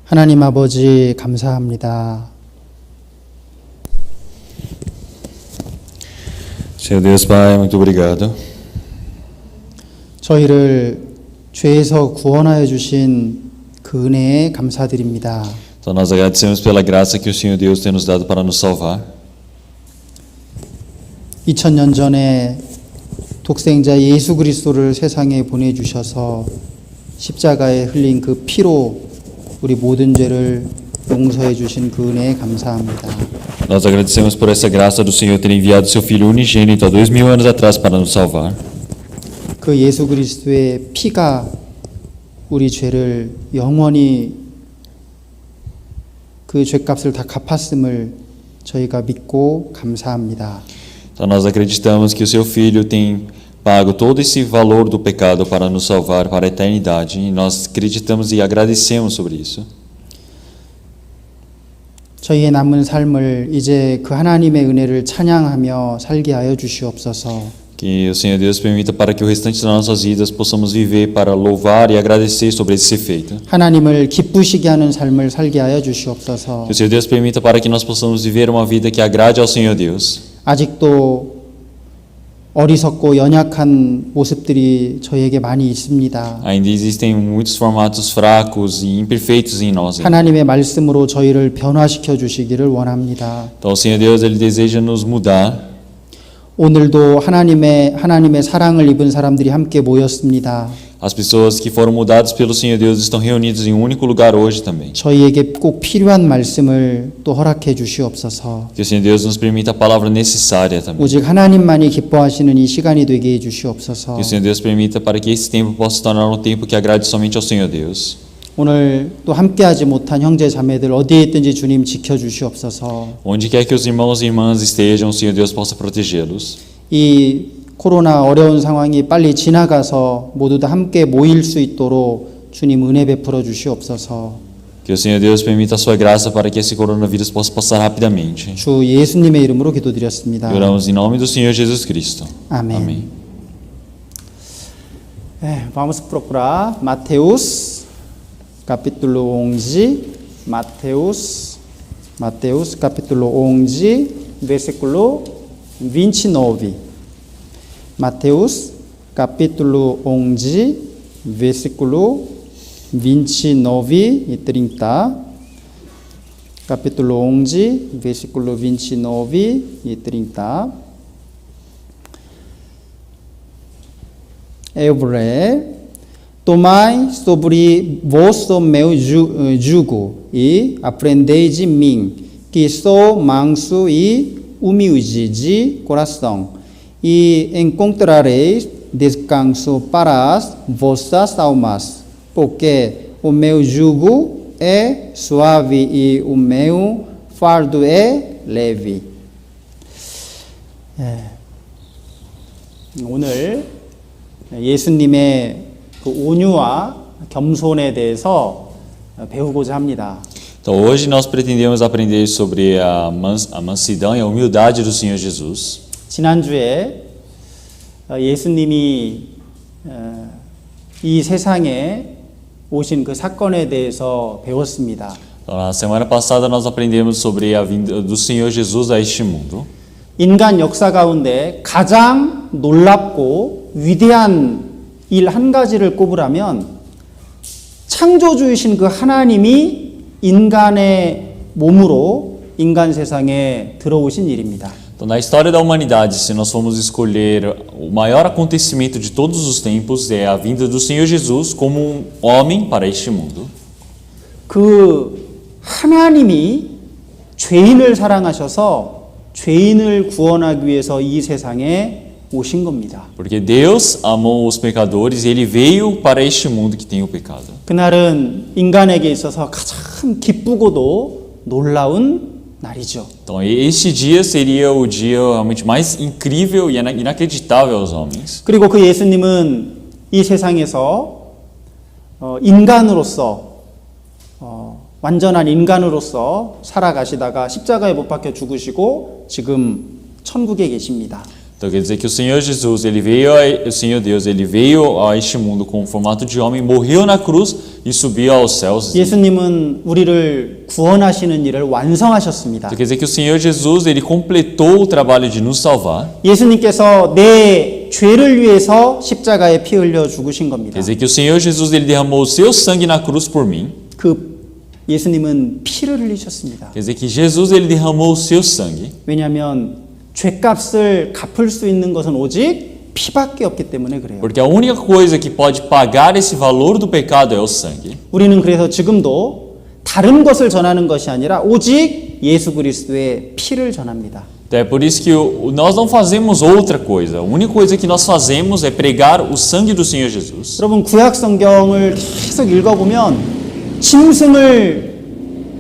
하나님 아버지 감사합니다. Senhor Deus Pai, muito obrigado. 저희를 죄에서 구원하여 주신 그 은혜에 감사드립니다. Então nós agradecemos pela graça que o Senhor Deus tem nos dado para nos salvar. 2000년 전에 독생자 예수 그리스도를 세상에 보내주셔서 십자가에 흘린 그 피로 우리 모든 죄를 용서해 주신 그 은혜에 감사합니다. Nós agradecemos por essa graça do Senhor ter enviado seu Filho unigênito há 2000 anos atrás para nos salvar. 그 예수 그리스도의 피가 우리 죄를 영원히 그 죄값을 다 갚았음을 저희가 믿고 감사합니다. Então nós acreditamos que o seu Filho tem pago todo esse valor do pecado para nos salvar para a eternidade. E nós acreditamos e agradecemos sobre isso. 저희의 남은 삶을 이제 그 하나님의 은혜를 찬양하며 살게 하여 주시옵소서. Que o Senhor Deus permita para que o restante das nossas vidas possamos viver para louvar e agradecer sobre esse feito. 하나님을 기쁘시게 하는 삶을 살게 하여 주시옵소서. Que o Senhor Deus permita para que nós possamos viver uma vida que agrade ao Senhor Deus. 아직도 어리석고 연약한 모습들이 저에게 많이 있습니다. Ainda existem muitos formatos fracos e imperfeitos em nós. 하나님의 말씀으로 저희를 변화시켜 주시기를 원합니다. Então o Senhor Deus ele deseja nos mudar. 오늘도 하나님의 사랑을 입은 사람들이 함께 모였습니다. As pessoas que foram mudadas pelo Senhor Deus estão reunidas em um único lugar hoje também. 저희에게 꼭 필요한 말씀을 또 허락해 주시옵소서. Que o Senhor Deus nos permita a palavra necessária também. 오직 하나님만이 기뻐하시는 이 시간이 되게 해 주시옵소서. Que o Senhor Deus permita para que esse tempo possa se tornar um tempo que agrade somente ao Senhor Deus. 오늘 또 함께하지 못한 형제 자매들 어디에 있든지 주님 지켜 주시옵소서. Onde quer que os irmãos e irmãs estejam, o Senhor Deus possa protegê-los. 이 코로나 어려운 상황이 빨리 지나가서 모두 다 함께 모일 수 있도록 주님 은혜 베풀어 주시옵소서. Que o Senhor Deus permita a sua graça para que esse coronavírus possa passar rapidamente. 주 예수님의 이름으로 기도드렸습니다. E oramos em nome do Senhor Jesus Cristo. 아멘. Amém. Vamos procurar Mateus capítulo 11, Mateus capítulo 11, versículo 29. Mateus capítulo 11, versículo 29 e 30. Capítulo 11, versículo 29 e 30. Eu vou ler. Tomai sobre vós o meu jugo e aprendei de mim, que sou manso e humilde de coração, e encontrareis descanso para as vossas almas, porque o meu jugo é suave e o meu fardo é leve. 오늘 예수님의 그 온유와 겸손에 대해서 배우고자 합니다. Então hoje nós pretendemos aprender sobre a mansidão e a humildade do Senhor Jesus. 지난주에 예수님이 이 세상에 오신 그 사건에 대해서 배웠습니다. Então, na semana passada nós aprendemos sobre a vinda do Senhor Jesus a este mundo. 인간 역사 가운데 가장 놀랍고 위대한 일 한 가지를 꼽으라면 창조주이신 그 하나님이 인간의 몸으로 인간 세상에 들어오신 일입니다. Então, na história da humanidade, se nós formos escolher o maior acontecimento de todos os tempos, é a vinda do Senhor Jesus como um homem para este mundo. 그 하나님이 죄인을 사랑하셔서 죄인을 구원하기 위해서 이 세상에 오신 겁니다. Porque Deus amou os pecadores e Ele veio para este mundo que tem o pecado. 그날은 인간에게 있어서 가장 기쁘고도 놀라운 날이죠. Então, este dia seria o dia realmente mais incrível e inacreditável aos homens. 그리고 그 예수님은 이 세상에서 인간으로서 완전한 인간으로서 살아가시다가 십자가에 못 박혀 죽으시고 지금 천국에 계십니다. Então quer dizer que o Senhor Jesus, o Senhor Deus, ele veio a este mundo com o formato de homem, morreu na cruz e subiu aos céus. 예수님은 우리를 구원하시는 일을 완성하셨습니다. Então quer dizer que o Senhor Jesus, ele completou o trabalho de nos salvar. 예수님께서 내 죄를 위해서 십자가에 피 흘려 죽으신 겁니다. Quer dizer que o Senhor Jesus, ele derramou o seu sangue na cruz por mim. 그 예수님은 피를 흘리셨습니다. Quer dizer que Jesus, ele derramou o seu sangue. 왜냐하면 죄값을 갚을 수 있는 것은 오직 피밖에 없기 때문에 그래요. Porque a única coisa que pode pagar esse valor do pecado é o sangue. 우리는 그래서 지금도 다른 것을 전하는 것이 아니라 오직 예수 그리스도의 피를 전합니다. Então é por isso que nós não fazemos outra coisa. A única coisa que nós fazemos é pregar o sangue do Senhor Jesus. 여러분 구약 성경을 계속 읽어보면 짐승을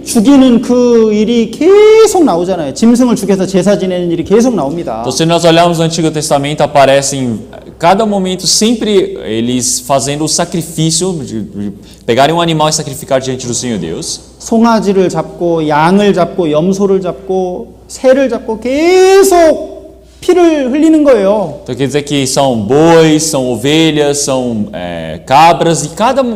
죽이는 그 일이 계속 나오잖아요. 짐승을 죽여서 제사 지내는 일이 계속 나옵니다. Então, se nós olharmos no Antigo Testamento, aparece em cada momento sempre eles fazendo o sacrifício, de pegarem um animal e sacrificar diante do Senhor Deus. 송아지를 잡고 양을 잡고 염소를 잡고 새를 잡고 계속 피를 흘리는 거예요. Então quer dizer que são bois, são ovelhas, são cabras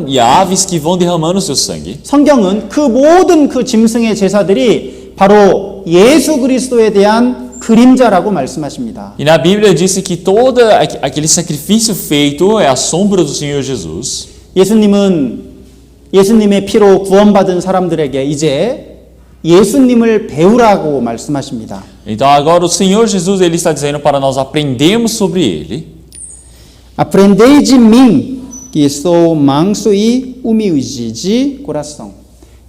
e aves que vão derramando o seu sangue. 성경은 그 모든 그 짐승의 제사들이 바로 예수 그리스도에 대한 그림자라고 말씀하십니다. E na Bíblia diz que todo aquele sacrifício feito é a sombra do Senhor Jesus. 예수님의 피로 구원받은 사람들에게 이제 예수님을 배우라고 말씀하십니다. Então agora o Senhor Jesus ele está dizendo para nós aprendermos sobre ele. Aprendei de mim, que sou manso e humilde de coração.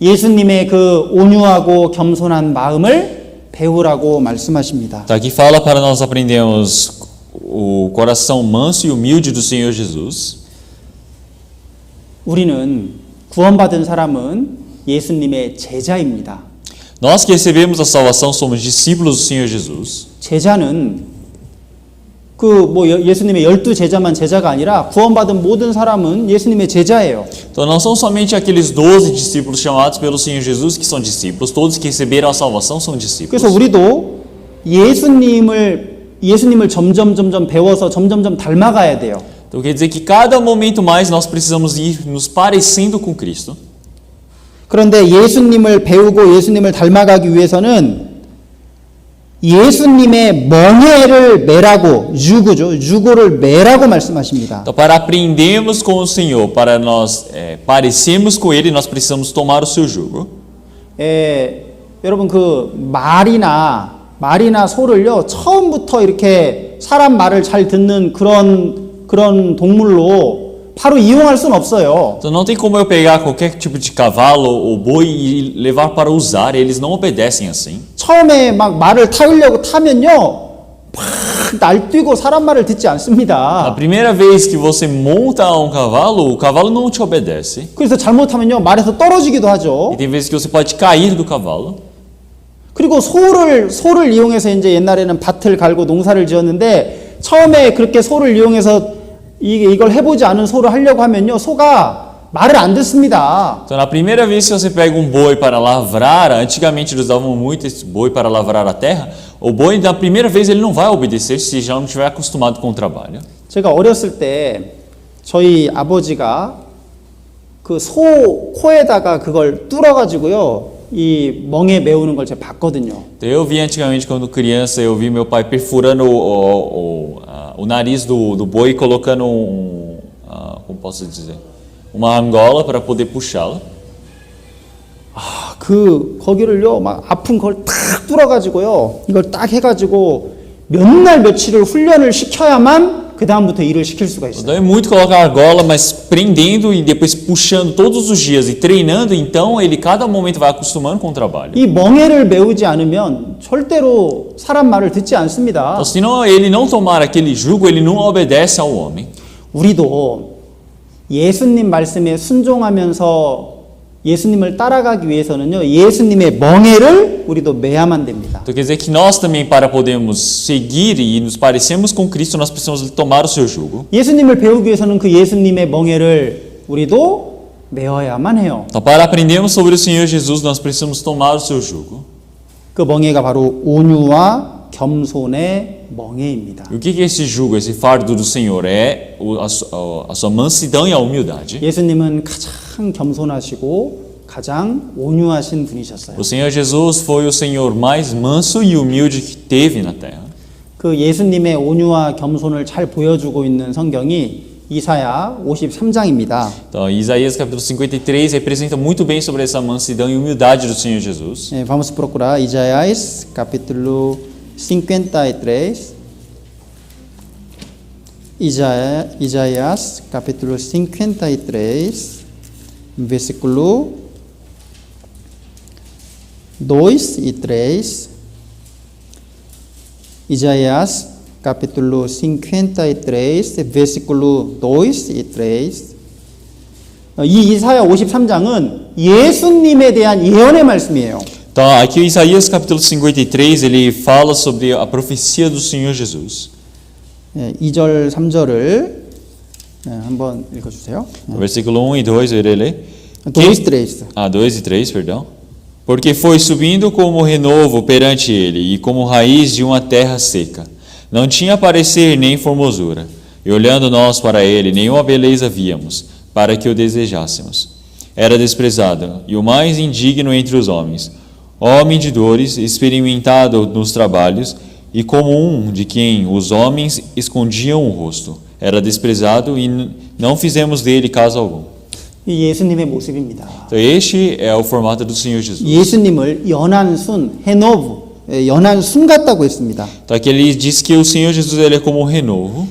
예수님의 그 온유하고 겸손한 마음을 배우라고 말씀하십니다. Então aqui fala para nós aprendermos o coração manso e humilde do Senhor Jesus. 우리는 구원받은 사람은 예수님의 제자입니다. Nós que recebemos a salvação somos discípulos do Senhor Jesus. 제자는 예수님의 12제자만 제자가 아니라 구원받은 모든 사람은 예수님의 제자예요. Então não são somente aqueles 12 discípulos chamados pelo Senhor Jesus que são discípulos, todos que receberam a salvação são discípulos. 그래서 우리도 예수님을 점점 배워서 점점 닮아가야 돼요. Então quer dizer que cada momento mais nós precisamos ir nos parecendo com Cristo. 그런데 예수님을 배우고 예수님을 닮아가기 위해서는 예수님의 멍에를 매라고 유고를 매라고 말씀하십니다. Então para aprendermos com o Senhor, para nós parecermos com Ele, nós precisamos tomar o seu jugo. 여러분 그 말이나 소를요 처음부터 이렇게 사람 말을 잘 듣는 그런 동물로 바로 이용할 수는 없어요. Então não tem como eu pegar qualquer tipo de cavalo ou boi e levar para usar, eles não obedecem assim. 처음에 막 말을 타면요 막 날뛰고 사람 말을 듣지 A 않습니다. primeira vez que você monta um cavalo, o cavalo não te obedece. 그래서 잘못하면요 말에서 떨어지기도 하죠. E tem vezes que você pode cair do cavalo. 그리고 소를 이용해서 이제 옛날에는 밭을 갈고 농사를 지었는데 처음에 그렇게 소를 이용해서 이걸 해보지 않은 소를 하려고 하면요 소가 말을 안 듣습니다. Então, na primeira vez que você pega um boi para lavrar, antigamente eles usavam muito esse boi para lavrar a terra, o boi, na primeira vez, ele não vai obedecer se já não estiver acostumado com o trabalho. 제가 어렸을 때 저희 아버지가 그 소 코에다가 그걸 뚫어가지고요 이 멍에 메우는 걸 제가 봤거든요. Então, eu vi antigamente, quando criança, eu vi meu pai perfurando o nariz do boi e colocando como posso dizer, uma argola para poder puxá-lo. 거기를요 막 아픈 걸 탁 뚫어가지고요 이걸 딱 해가지고 몇 날 며칠을 훈련을 시켜야만 그 다음부터 일을 시킬 수가 있어요. Não é muito colocar a argola, mas prendendo e depois puxando todos os dias e treinando, então ele cada momento vai acostumando com o trabalho. 이 멍에를 메우지 않으면 절대로 사람 말을 듣지 않습니다. Então, se não, ele não tomar aquele jugo, ele não obedece ao homem. 우리도 예수님 말씀에 순종하면서 예수님을 따라가기 위해서는요 예수님의 멍에를 우리도 매야만 됩니다. Então quer dizer que nós também, para podermos seguir e nos parecermos com Cristo, nós precisamos tomar o seu jugo. 예수님을 배우기 위해서는 그 예수님의 멍에를 우리도 메어야만 해요. Então, para aprendermos sobre o Senhor Jesus, nós precisamos tomar o seu jugo. 그 멍에가 바로 온유와 겸손의 멍에입니다. E o que é esse jugo, esse fardo do Senhor? É a sua mansidão e a humildade. 예수님은 가장 겸손하시고 가장 온유하신 분이셨어요. O Senhor Jesus foi o Senhor mais manso e humilde que teve na terra. 그 예수님의 온유와 겸손을 잘 보여주고 있는 성경이 이사야 53장입니다. Então, Isaías capítulo 53 representa muito bem sobre essa mansidão e humildade do Senhor Jesus. Vamos procurar Isaías capítulo 53. Isaías capítulo 53, versículo 2 e 3. Isaías capítulo 53, versículo 2 e 3. 이 이사야 53장은 예수님에 대한 예언의 말씀이에요. Então, aqui o Isaías capítulo 53, ele fala sobre a profecia do Senhor Jesus. 2절, 3절을 한번 읽어주세요. Versículo 1 e 2, eu irei ler. 2 e 3. 2 e 3, perdão. Porque foi subindo como renovo perante ele, e como raiz de uma terra seca. Não tinha parecer nem formosura, e olhando nós para ele, nenhuma beleza víamos, para que o desejássemos. Era desprezado, e o mais indigno entre os homens, homem de dores, experimentado nos trabalhos, e como um de quem os homens escondiam o rosto. Era desprezado, e não fizemos dele caso algum. 이 예수님의 모습입니다. Então, este é o formato do Senhor Jesus. 예수님을 연한 순, 헤노브, 연한 순 같다고 했습니다. Então, aqui ele diz que o Senhor Jesus ele é como um renovo.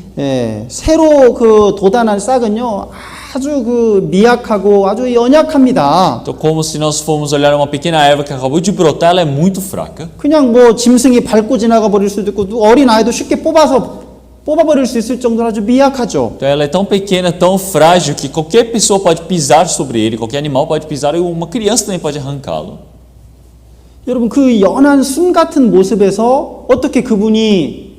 새로 그 돋아난 싹은요, 아주 그 미약하고 아주 연약합니다. Então, como se nós formos olhar uma pequena erva que acabou de brotar, ela é muito fraca. 그냥 뭐 짐승이 밟고 지나가 버릴 수도 있고 어린 아이도 쉽게 뽑아버릴 수 있을 정도로 아주 미약하죠. Então, ela é tão pequena, tão frágil que qualquer pessoa pode pisar sobre ele, qualquer animal pode pisar e uma criança também pode arrancá-lo. 여러분 그 연한 순 같은 모습에서 어떻게 그분이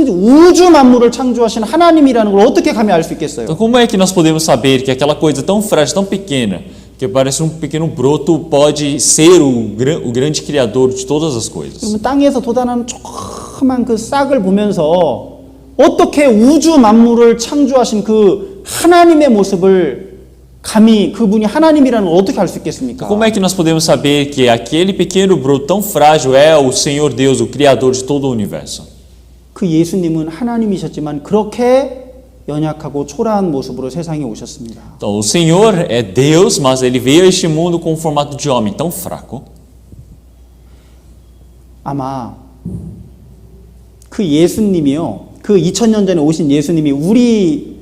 우주 만물을 창조하신 하나님이라는 걸 어떻게 감히 알 수 있겠어요? Então, como é que nós podemos saber que aquela coisa tão frágil, tão pequena, que parece um pequeno broto, pode ser o grande criador de todas as coisas? 여러분 땅에서 돋아나는 조그만 그 싹을 보면서 어떻게 우주 만물을 창조하신 그 하나님의 모습을 감히 그분이 하나님이라는 걸 어떻게 알 수 있겠습니까? Como é que nós podemos saber que aquele pequeno broto tão frágil é o Senhor Deus, o criador de todo o universo? 그 예수님은 하나님이셨지만 그렇게 연약하고 초라한 모습으로 세상에 오셨습니다. Então, o Senhor é Deus, mas ele veio a este mundo com o formato de homem tão fraco. 아마 그 예수님이요, 그 2000년 전에 오신 예수님이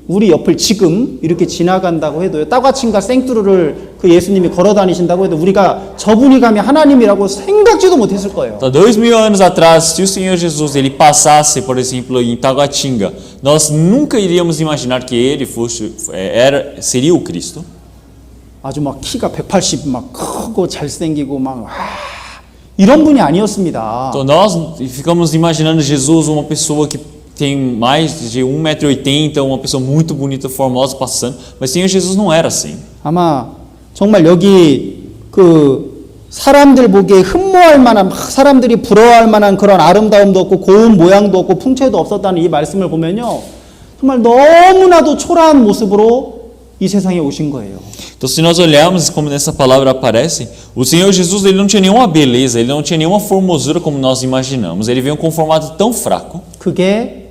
우리 옆을 지금 이렇게 지나간다고 해도요, 따과친과 생뚜루를 그 예수님이 걸어 다니신다고 해도 우리가 저분이 감히 하나님이라고 생각지도 못했을 거예요. Então, 2000 anos atrás, se o Senhor Jesus ele passasse, por exemplo, em Taguatinga, nós nunca iríamos imaginar que ele seria o Cristo. 아주 막 키가 180 막 크고 잘생기고 막 이런 분이 아니었습니다. Então, nós ficamos imaginando Jesus uma pessoa que tem mais de 1,80 m, uma pessoa muito bonita, formosa passando, mas o Senhor Jesus não era assim. 아마 정말 여기 그 사람들 보기에 흠모할 만한, 사람들이 부러워할 만한 그런 아름다움도 없고 고운 모양도 없고 풍채도 없었다는 이 말씀을 보면요, 정말 너무나도 초라한 모습으로 이 세상에 오신 거예요. Então, se nós olharmos como nessa palavra aparece, o Senhor Jesus ele não tinha nenhuma beleza, ele não tinha nenhuma formosura como nós imaginamos. Ele veio com um formato tão fraco. 그게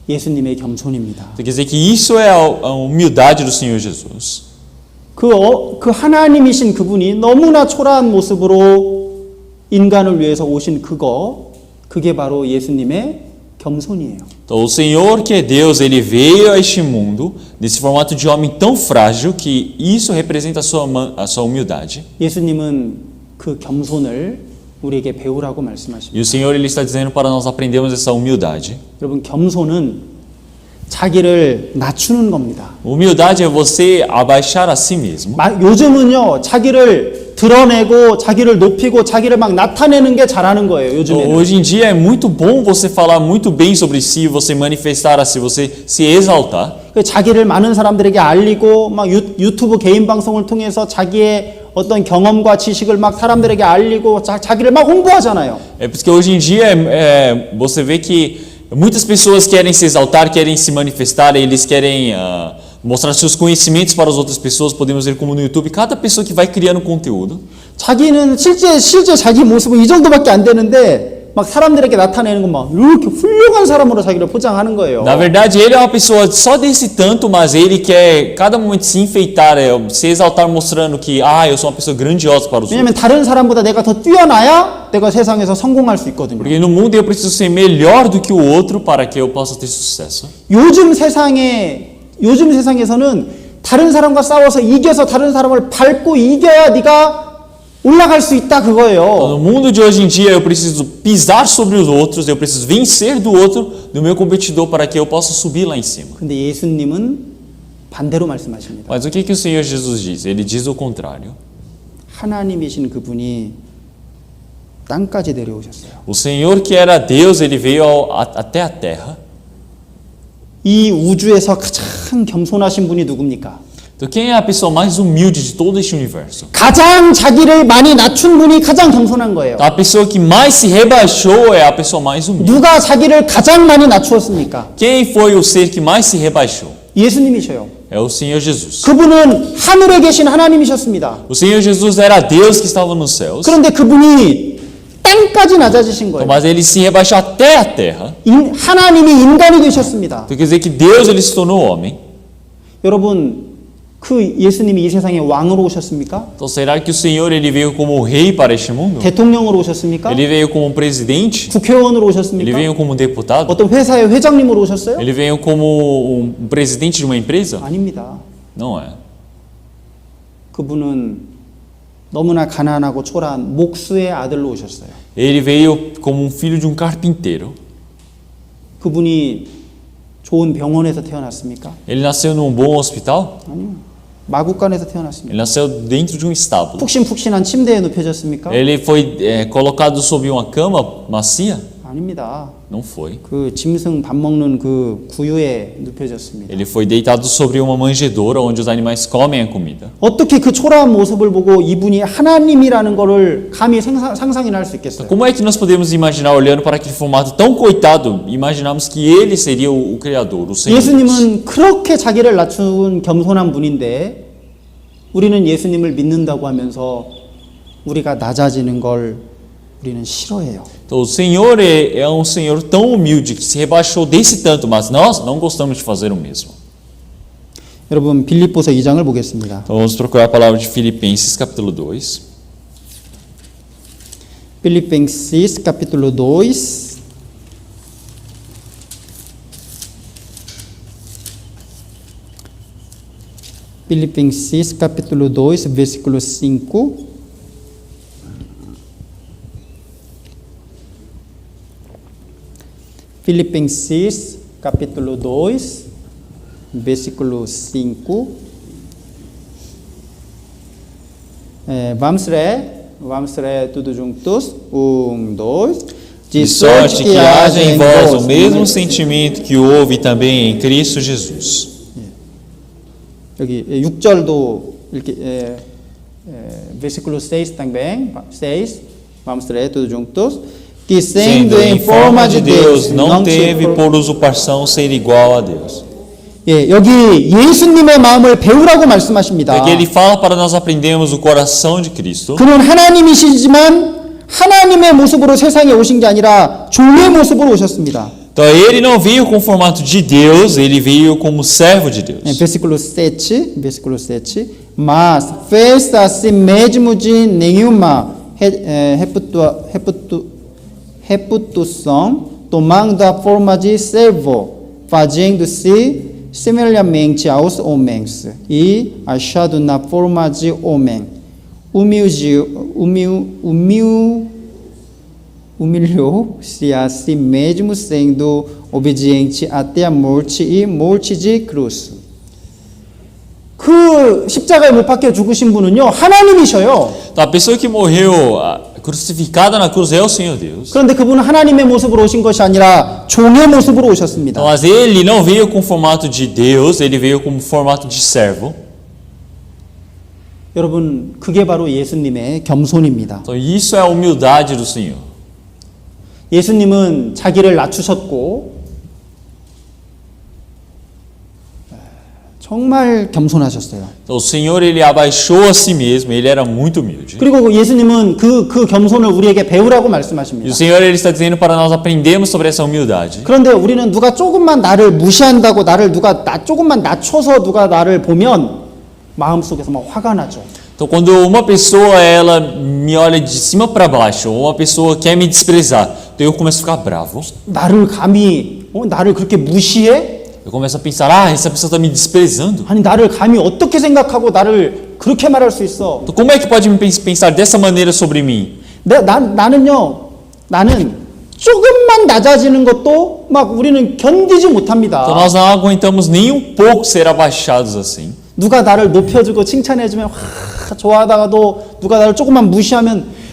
예수님의 겸손입니다. Quer dizer que isso é a humildade do Senhor Jesus. 그 하나님이신 그분이 너무나 초라한 모습으로 인간을 위해서 오신 그게 바로 예수님의 겸손이에요. Então, o Senhor que é Deus, ele veio a este mundo nesse formato de homem tão frágil que isso representa a sua humildade. 예수님은 그 겸손을 우리에게 배우라고 말씀하십니다. E o Senhor ele está dizendo para nós aprendermos essa humildade. 여러분 겸손은 자기를 낮추는 겁니다. Humildade é você abaixar a si mesmo. 요즘은요 자기를 드러내고 자기를 높이고 자기를 막 나타내는 게 잘하는 거예요. 요즘에는. Hoje em dia é muito bom você falar muito bem sobre si, você manifestar a si, você se exaltar. 자기를 많은 사람들에게 알리고 막 유튜브 개인 방송을 통해서 자기의 어떤 경험과 지식을 막 사람들에게 알리고 자기를 막 홍보하잖아요. É porque hoje em dia você vê que muitas pessoas querem se exaltar, querem se manifestar, eles querem mostrar seus conhecimentos para as outras pessoas. Podemos ver como no YouTube, cada pessoa que vai criando conteúdo. 자기는 실제 자기 모습은 이 정도밖에 안 되는데 막 사람들에게 나타내는 건 막 이렇게 훌륭한 사람으로 자기를 포장하는 거예요. Na verdade, ele é uma pessoa só desse tanto, mas ele quer cada momento se enfeitar, se exaltar, mostrando que eu sou uma pessoa grandiosa para os outros. 왜냐면 다른 사람보다 내가 더 뛰어나야 내가 세상에서 성공할 수 있거든요. Porque no mundo eu preciso ser melhor do que o outro para que eu possa ter sucesso. 요즘 세상에서는 다른 사람과 싸워서 이겨서 다른 사람을 밟고 이겨야 네가 올라갈 수 있다 그거예요. No mundo de hoje em dia eu preciso pisar sobre os outros, eu preciso vencer do outro, do meu competidor, para que eu possa subir lá em cima. 근데 예수님은 반대로 말씀하십니다. Mas o que o Senhor Jesus diz? Ele diz o contrário. 하나님이신 그분이 땅까지 내려오셨어요. O Senhor que era Deus, ele veio até a terra. 이 우주에서 가장 겸손하신 분이 누굽니까? Então quem é a pessoa mais humilde de todo este universo? 가장 자기를 많이 낮춘 분이 가장 겸손한 거예요. A pessoa que mais se rebaixou é a pessoa mais humilde. 누가 자기를 가장 많이 낮추었습니까? Quem foi o ser que mais se rebaixou? 예수님이셔요. É o Senhor Jesus. 그분은 하늘에 계신 하나님이셨습니다. O Senhor Jesus era Deus que estava nos céus, 그런데 그분이 땅까지 낮아지신 거예요. mas ele se rebaixou até a terra. 하나님이 인간이 되셨습니다. Então quer dizer que Deus ele se tornou homem. 여러분, 그 예수님이 이 세상에 왕으로 오셨습니까? Então será que o Senhor ele veio como rei para este mundo? 대통령으로 오셨습니까? Ele veio como presidente? 국회의원으로 Ele 오셨습니까? veio como deputado? 어떤 회사의 회장님으로 오셨어요? Ele veio como presidente de uma empresa? 아닙니다. Não é. 그분은 너무나 가난하고 초라한 목수의 아들로 오셨어요. Ele veio como filho de carpinteiro. 그분이 좋은 병원에서 태어났습니까? Ele nasceu num bom hospital? 아니요. 마구간에서 태어났습니다. Ele nasceu dentro de estábulo. 푹신푹신한 침대에 눕혀졌습니까? Ele foi colocado sob uma cama macia? 아닙니다. Não foi. 그 짐승 밥 먹는 그 구유에 눕혀졌습니다. Ele foi deitado sobre uma manjedoura onde os animais comem a comida. 어떻게 그 초라한 모습을 보고 이분이 하나님이라는 거를 감히 상상이나 할 수 있겠어요? Como é que nós podemos imaginar, olhando para aquele formato tão coitado, imaginarmos que ele seria o Criador, o Senhor? 예수님은 그렇게 자기를 낮춘 겸손한 분인데 우리는 예수님을 믿는다고 하면서 우리가 낮아지는 걸 우리는 싫어해요. Então, o Senhor é um Senhor tão humilde que se rebaixou desse tanto, mas nós não gostamos de fazer o mesmo. 여러분 빌립보서 2장을 보겠습니다. Então, vamos procurar a palavra de Filipenses, capítulo 2. Filipenses capítulo 2. Filipenses capítulo 2, versículo 5. Filipenses capítulo 2, versículo 5. Vamos ler tudo juntos. 1, 2. De sorte que haja em vós o mesmo sentimento que houve também em Cristo Jesus. 여기 6절도 이렇게 versículo 6 também, 6. Vamos ler tudo juntos. Que Sendo em forma de Deus, não teve por usurpação ser igual a Deus. 예, 여기 예수님의 마음을 배우라고 말씀하십니다. Aqui ele fala para nós aprendermos o coração de Cristo. 그는 하나님이시지만 하나님의 모습으로 세상에 오신 게 아니라 종의 모습으로 오셨습니다. Então ele não veio com o formato de Deus, ele veio como servo de Deus. versículo 7, versículo 7. Mas fez a si mesmo de nenhuma reputação, tomando a forma de servo, fazendo-se semelhantemente aos homens, e achado na forma de homem, humilhou-se a si mesmo, sendo obediente até a morte e morte de cruz. 그 십자가에 못 박혀 죽으신 분은요 하나님이셔요. Então a pessoa que morreu crucificada na cruz é o Senhor Deus. 그런데 그분은 하나님의 모습으로 오신 것이 아니라 종의 모습으로 오셨습니다. Mas ele não veio com o formato de Deus, ele veio com o formato de servo. 여러분, 그게 바로 예수님의 겸손입니다. Então isso é a humildade do Senhor. 예수님은 자기를 낮추셨고 정말 겸손하셨어요. Então, o Senhor ele abaixou a si mesmo, ele era muito humilde. 그리고 예수님은 그 겸손을 우리에게 배우라고 E o 말씀하십니다. Senhor ele está dizendo para nós aprendermos sobre essa humildade. 그런데 우리는 누가 조금만 나를 무시한다고 나를 누가 조금만 낮춰서 누가 나를 보면 마음속에서 막 화가 나죠. Então, quando uma pessoa ela me olha de cima para baixo, ou uma pessoa quer me desprezar, então eu começo a ficar bravo. 나를 감히 나를 그렇게 무시해? Eu começo a pensar, ah, essa pessoa está me desprezando. 아니 나를 감히 어떻게 생각하고 나를 그렇게 말할 수 있어? Então, como é que pode me pensar dessa maneira sobre mim? 나는 조금만 낮아지는 것도 막 우리는 견디지 Então, 못합니다. nós não aguentamos nem um pouco ser abaixados assim. 누가 나를 높여주고 칭찬해주면 좋아하다가도 누가 나를 조금만 무시하면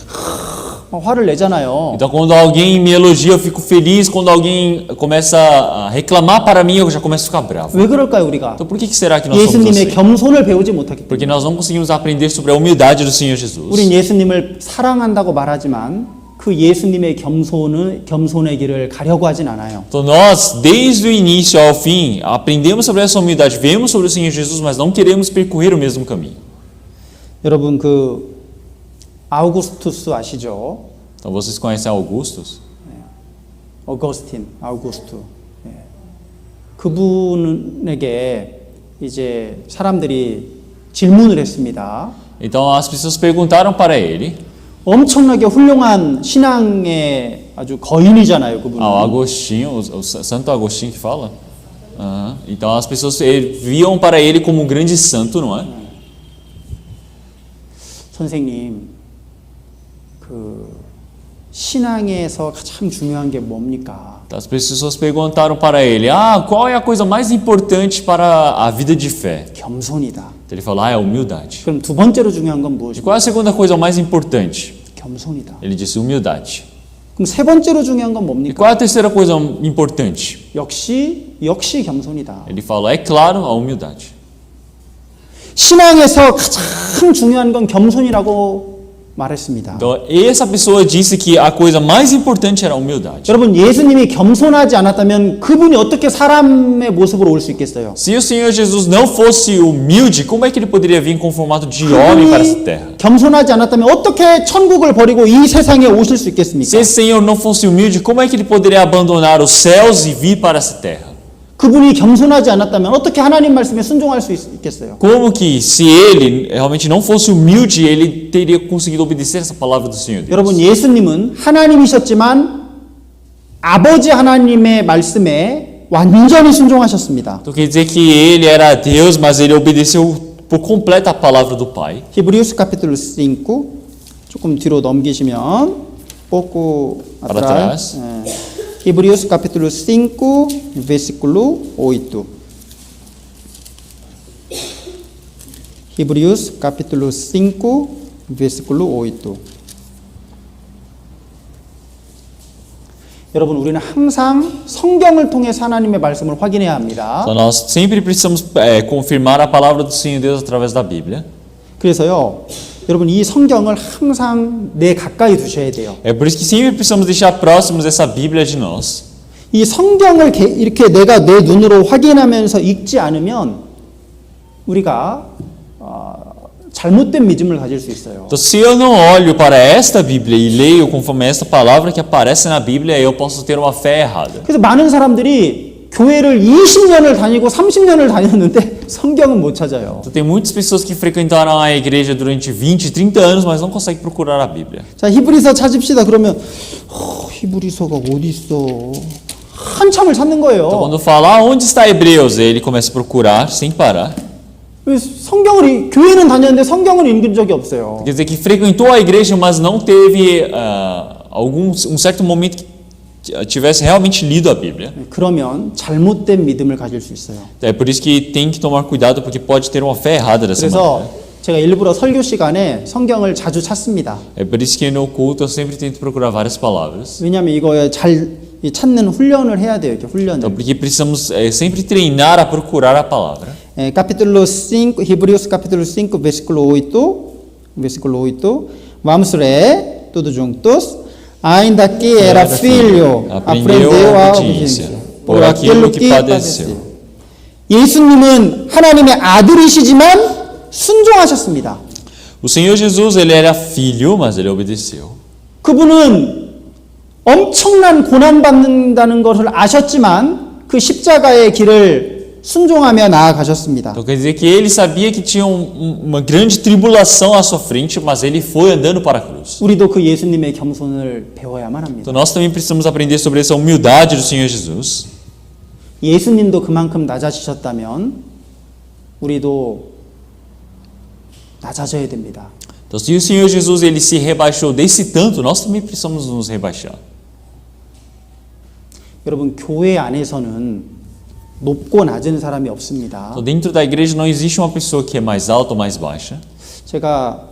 화를 내잖아요. Então, quando alguém me elogia, eu fico feliz. Quando alguém começa a reclamar para mim, eu já começo a ficar bravo. 왜 그럴까요, 우리가? Então, por que será que nós somos 예수님의 assim? 겸손을 배우지 못하기 Porque 때문에. nós não conseguimos aprender sobre a humildade do Senhor Jesus. 우린 예수님을 사랑한다고 말하지만 그 예수님의 겸손의 길을 가려고 하진 않아요. Então, nós, desde o início ao fim, aprendemos sobre essa humildade, vemos sobre o Senhor Jesus, mas não queremos percorrer o mesmo caminho. 여러분 아우구스투스 아시죠? Então, vocês conhecem Augustus? 아우구스투. 예. 그분에게 이제 사람들이 질문을 했습니다. Então, as pessoas perguntaram para ele, 엄청나게 훌륭한 신앙의 아주 거인이잖아요, 그분은. ao Agostinho, o Santo Agostinho que fala. Aham. Então, as pessoas viam para ele como um grande santo, não é? 선생님, 신앙에서 가장 중요한 게 뭡니까? As pessoas perguntaram para ele, qual é a coisa mais importante para a vida de fé? 겸손이다. Então, ele falou, é a humildade. 그럼 두 번째로 중요한 건 E 무엇입니까? qual é a segunda coisa mais importante? 겸손이다. Ele disse humildade. 그럼 세 번째로 중요한 건 E 뭡니까? qual é a terceira coisa importante? 역시 겸손이다. Ele falou, é claro, a humildade. 신앙에서 가장 중요한 건 겸손이라고 말했습니다. Então, essa pessoa disse que a coisa mais importante era a humildade. 여러분, 예수님이 겸손하지 않았다면 그분이 어떻게 사람의 모습으로 올 수 있겠어요? Se o Senhor Jesus não fosse humilde, como é que ele poderia vir com formato de homem para essa terra? 겸손하지 않았다면 어떻게 천국을 버리고 이 세상에 오실 수 있겠습니까? Se esse Senhor não fosse humilde, como é que ele poderia abandonar os céus e vir para essa terra? 그분이 겸손하지 않았다면 어떻게 하나님 말씀에 순종할 수 있겠어요? Como que, se ele realmente não fosse humilde, ele teria conseguido obedecer essa palavra do Senhor Deus? 여러분, 예수님은 하나님이셨지만 아버지 하나님의 말씀에 완전히 순종하셨습니다. Então quer dizer que ele era Deus, mas ele obedeceu por completo a palavra do Pai. 히브리스 capítulo 5 조금 뒤로 넘기시면 pouco Para atrás. trás. Hebreus capítulo 5 versículo 8. Hebreus capítulo 5 versículo 8. 여러분, 우리는 항상 성경을 통해서 하나님의 말씀을 확인해야 합니다. Então nós sempre precisamos confirmar a palavra do Senhor Deus através da Bíblia. 그래서요, 여러분, 이 성경을 항상 내 가까이 두셔야 돼요. É por isso que sempre precisamos deixar próximos essa Bíblia de nós. 이 성경을 이렇게 내가 내 눈으로 확인하면서 읽지 않으면 우리가 잘못된 믿음을 가질 수 있어요. Então, se eu não olho para esta Bíblia e leio conforme esta palavra que aparece na Bíblia, eu posso ter uma fé errada. 그래서 많은 사람들이 교회를 20년을 다니고 30년을 다녔는데 성경은 못 찾아요. Então, tem muitas pessoas que frequentaram a igreja durante 20, 30 anos, mas não conseguem procurar a Bíblia. 자, 히브리서 찾읍시다. 그러면 히브리서가 어디 있어? 한참을 찾는 Então, 거예요. quando fala onde está Hebreus, ele começa a procurar sem parar. 교회는 다녔는데 성경을 읽은 적이 없어요. Quer dizer que frequentou a igreja, mas não teve um certo momento que tivesse realmente lido a Bíblia. 그러면 잘못된 믿음을 가질 수 있어요. É por isso que tem que tomar cuidado, porque pode ter uma fé errada dessa 그래서 maneira. 제가 일부러 설교 시간에 성경을 자주 찾습니다. É por isso que no culto eu sempre tento procurar várias palavras. 왜냐하면 이거에 찾는 훈련을 해야 돼요. 이렇게 훈련을. Então, porque precisamos sempre treinar a procurar a palavra. capítulo 5, Hebreus capítulo 5, versículo 8, vamos ler todos juntos. Ainda que era filho, aprendeu a obediência por aquilo que padeceu. 예수님은 하나님의 아들이시지만 순종하셨습니다. O Senhor Jesus, ele era filho, mas ele obedeceu. 그분은 엄청난 고난받는다는 것을 아셨지만 그 십자가의 길을 순종하며 나아가셨습니다. Então quer dizer que ele sabia que tinha uma grande tribulação à sua frente, mas ele foi andando para a cruz. 우리도 그 예수님의 겸손을 배워야만 합니다. Então nós também precisamos aprender sobre essa humildade do Senhor Jesus. 예수님도 그만큼 낮아지셨다면 우리도 낮아져야 됩니다. Então se o Senhor Jesus ele se rebaixou desse tanto, nós também precisamos nos rebaixar. 여러분 교회 안에서는 높고 낮은 사람이 없습니다. Então dentro da igreja não existe uma pessoa que é mais alta ou mais baixa. 제가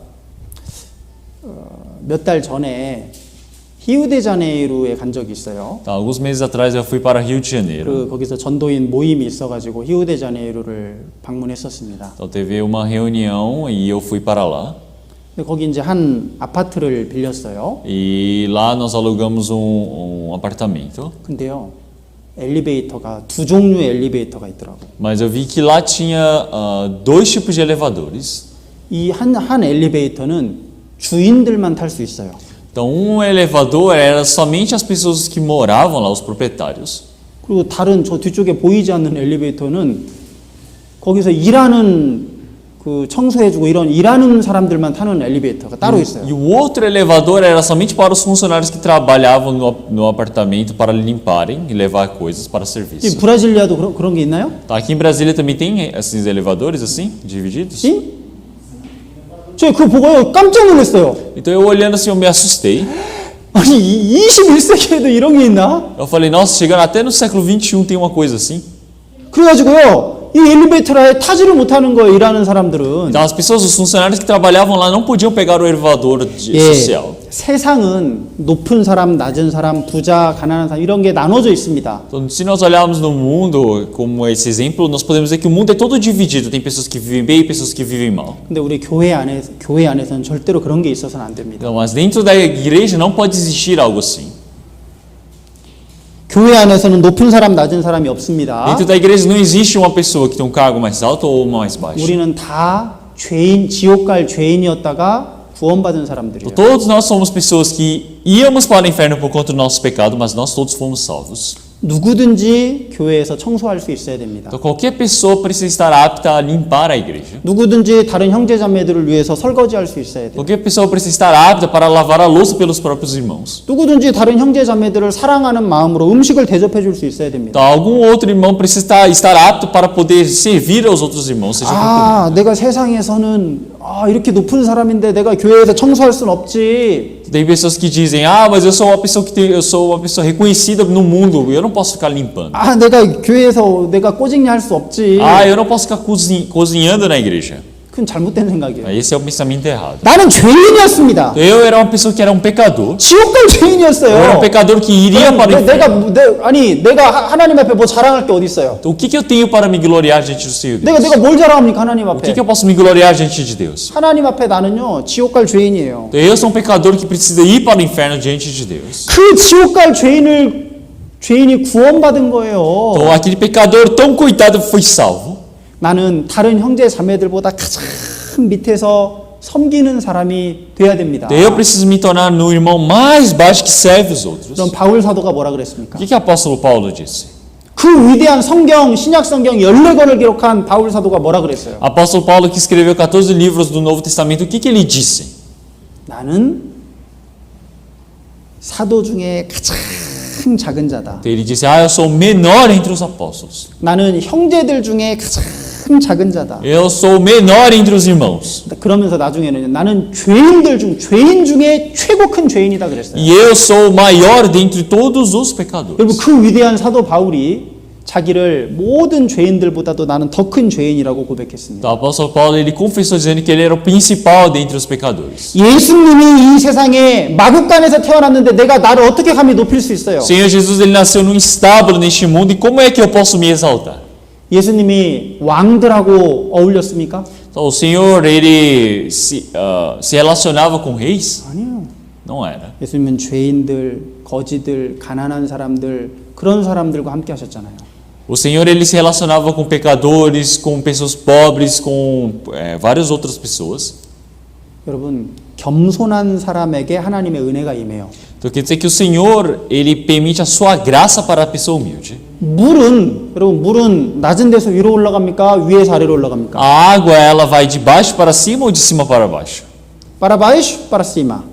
몇 달 전에 히우데자네이루에 간 적이 있어요. Então, alguns meses atrás eu fui para Rio de Janeiro. 거기서 전도인 모임이 있어가지고 히우데자네이루를 방문했었습니다. Então teve uma reunião e eu fui para lá. 근데 거기 이제 한 아파트를 빌렸어요. E lá nós alugamos apartamento. 근데요, 엘리베이터가 두 종류의 엘리베이터가 있더라고. Mas eu vi que lá tinha dois tipos de elevadores. 이 한 엘리베이터는 주인들만 탈 수 있어요. Então elevador era somente as pessoas que moravam lá, os proprietários. 그리고 다른 저 뒤쪽에 보이지 않는 엘리베이터는 거기서 일하는 그 청소해주고 이런 일하는 사람들만 타는 엘리베이터가 따로 있어요. E o outro elevador era somente para os funcionários que trabalhavam no apartamento para limparem e levar coisas para serviço. 브라질리아도 그런 게 있나요? Tá, aqui em Brasília também tem esses elevadores assim, divididos? sim? 저 그거 보고요 깜짝 놀랐어요. Então eu olhando assim eu me assustei. 아니 21세기에도 이런 게 있나? Eu falei, nossa, chegando até no século 21 tem uma coisa assim. 그래가지고요 이 엘리베이터에 타지를 못하는 거예요 일하는 사람들은. Então as pessoas, os funcionários que trabalhavam lá não podiam pegar o elevador social. 세상은 높은 사람, 낮은 사람, 부자, 가난한 사람 이런 게 나눠져 있습니다. Então, se nós olharmos no mundo como esse exemplo, nós podemos dizer que o mundo é todo dividido. Tem pessoas que vivem bem e pessoas que vivem mal. 근데 우리 교회 안에서는 절대로 그런 게 있어서는 안 됩니다. Então, mas dentro da igreja não pode existir algo assim. 교회 안에서는 높은 사람, 낮은 사람이 없습니다. Dentro da igreja não existe uma pessoa que tem um cargo mais alto ou uma mais baixo. 우리는 다 지옥 갈 죄인이었다가 구원받은 사람들이에요. Todos nós somos pessoas que íamos para o inferno por conta do nosso pecado, mas nós todos fomos salvos. 누구든지 교회에서 청소할 수 있어야 됩니다. Então qualquer pessoa precisa estar apta a limpar a igreja. 누구든지 다른 형제자매들을 위해서 설거지할 수 있어야 돼요. Qualquer pessoa precisa estar apta para lavar a louça pelos próprios irmãos. 누구든지 다른 형제자매들을 사랑하는 마음으로 음식을 대접해 줄 수 있어야 됩니다. Então algum outro irmão precisa estar apto para poder servir aos outros irmãos, seja com comida. 내가 세상에서는 이렇게 높은 사람인데 내가 교회에서 청소할 순 없지. Tem pessoas que dizem, mas eu sou uma pessoa reconhecida no mundo, eu não posso ficar limpando. 내가 교회에서 내가 꼬직냐 할 수 없지. Eu não posso ficar cozinhando na igreja. 그건 잘못된 생각이에요. Esse é o pensamento errado. 나는 죄인이었습니다. Eu era uma pessoa que era um pecador. 지옥 갈 죄인이었어요. Eu era um pecador que iria para o inferno. 내가 하나님 앞에 뭐 자랑할 게 어디 있어요? Então, o que eu tenho para me gloriar diante do Senhor Deus? 내가 뭘 자랑합니까 하나님 O 앞에? que eu posso me gloriar diante de Deus? 하나님 앞에 나는요 지옥 갈 죄인이에요. Eu sou um pecador que precisa ir para o inferno diante de Deus. 그 지옥 갈 죄인이 구원받은 거예요. Então aquele pecador tão coitado foi salvo. 나는 다른 형제 자매들보다 가장 밑에서 섬기는 사람이 돼야 됩니다. Eu preciso me tornar no irmão mais baixo que serve os outros. 그럼 바울 사도가 뭐라 그랬습니까? O que o apóstolo Paulo disse? 그 위대한 성경, 신약 성경 14권을 기록한 바울 사도가 뭐라 그랬어요? Apóstolo Paulo que escreveu 14 livros do Novo Testamento, o que ele disse? 나는 사도 중에 가장 작은 자다. Ele disse, eu sou o menor entre os apóstolos. 나는 형제들 중에 가장 작은 자다. Eu sou o menor entre os irmãos. 그러면서 나중에는 나는 죄인 중에 최고 큰 죄인이다 그랬어요. E eu sou o maior dentre todos os pecadores. 여러분 그 위대한 사도 바울이 자기를 모든 죄인들보다도 나는 더 큰 죄인이라고 고백했습니다. O apóstolo Paulo ele confessou dizendo que ele era o principal dentre os pecadores. 예수님이 이 세상에 마구간에서 태어났는데 내가 나를 어떻게 감히 높일 수 있어요? O Senhor Jesus ele nasceu num estábulo neste mundo e como é que eu posso me exaltar? 예수님이 왕들하고 어울렸습니까? Então, o Senhor, ele se relacionava com reis? 아니요. Não era. 예수님은 죄인들, 거지들, 가난한 사람들 그런 사람들과 함께 하셨잖아요. O Senhor, ele se relacionava com pecadores, com pessoas pobres, com várias outras pessoas. 여러분, 겸손한 사람에게 하나님의 은혜가 임해요. Então, quer dizer que o Senhor, ele permite a sua graça para a pessoa humilde. 물은 낮은 데서 위로 올라갑니까? 위에서 아래로 올라갑니까? A água, ela vai de baixo para cima ou de cima para baixo? Para baixo, para cima.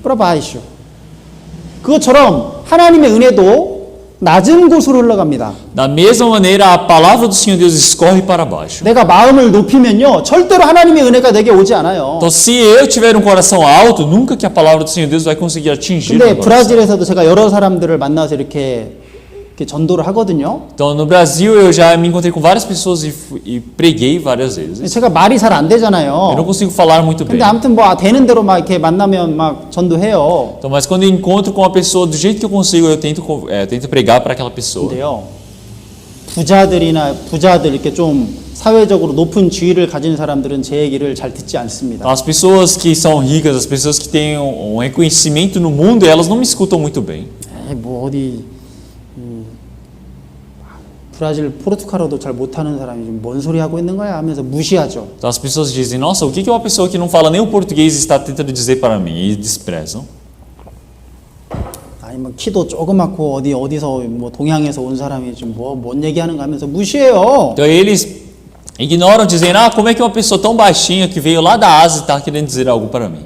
Para baixo. 그것처럼 하나님의 은혜도 낮은 곳으로 흘러갑니다. Da mesma maneira, a palavra do Senhor Deus escorre para baixo. 내가 마음을 높이면요, 절대로 하나님의 은혜가 내게 오지 않아요. Então, se eu tiver um coração alto, nunca que a palavra do Senhor Deus vai conseguir atingir 근데 meu coração. 브라질에서도 제가 여러 사람들을 만나서 이렇게 전도를 하거든요. Então, no Brasil, eu já me encontrei com várias pessoas e preguei várias vezes. 제가 말이 잘 안 Eu 되잖아요. não consigo falar muito bem. 근데 아무튼 뭐 되는 대로 막 이렇게 만나면 막 전도해요. Então, mas quando eu encontro com uma pessoa, do jeito que eu consigo, eu tento pregar para aquela pessoa. 근데요, 부자들 이렇게 좀 사회적으로 높은 지위를 가진 사람들은 제 얘기를 잘 듣지 않습니다. As pessoas que são ricas, as pessoas que têm um reconhecimento no mundo, elas não me escutam muito bem. 뭐 어디 브라질 포르투갈어도 잘 못하는 사람이 지금 뭔 소리 하고 있는 거야 하면서 무시하죠. Então as pessoas dizem, nossa, o que uma pessoa que não fala nem o português está tentando dizer para mim? E desprezam. 아니 뭐 키도 조그맣고 어디서 뭐 동양에서 온 사람이 지금 뭔 얘기하는가 하면서 무시해요. Então eles ignoram, dizendo, como é que uma pessoa tão baixinha que veio lá da Ásia está querendo dizer algo para mim?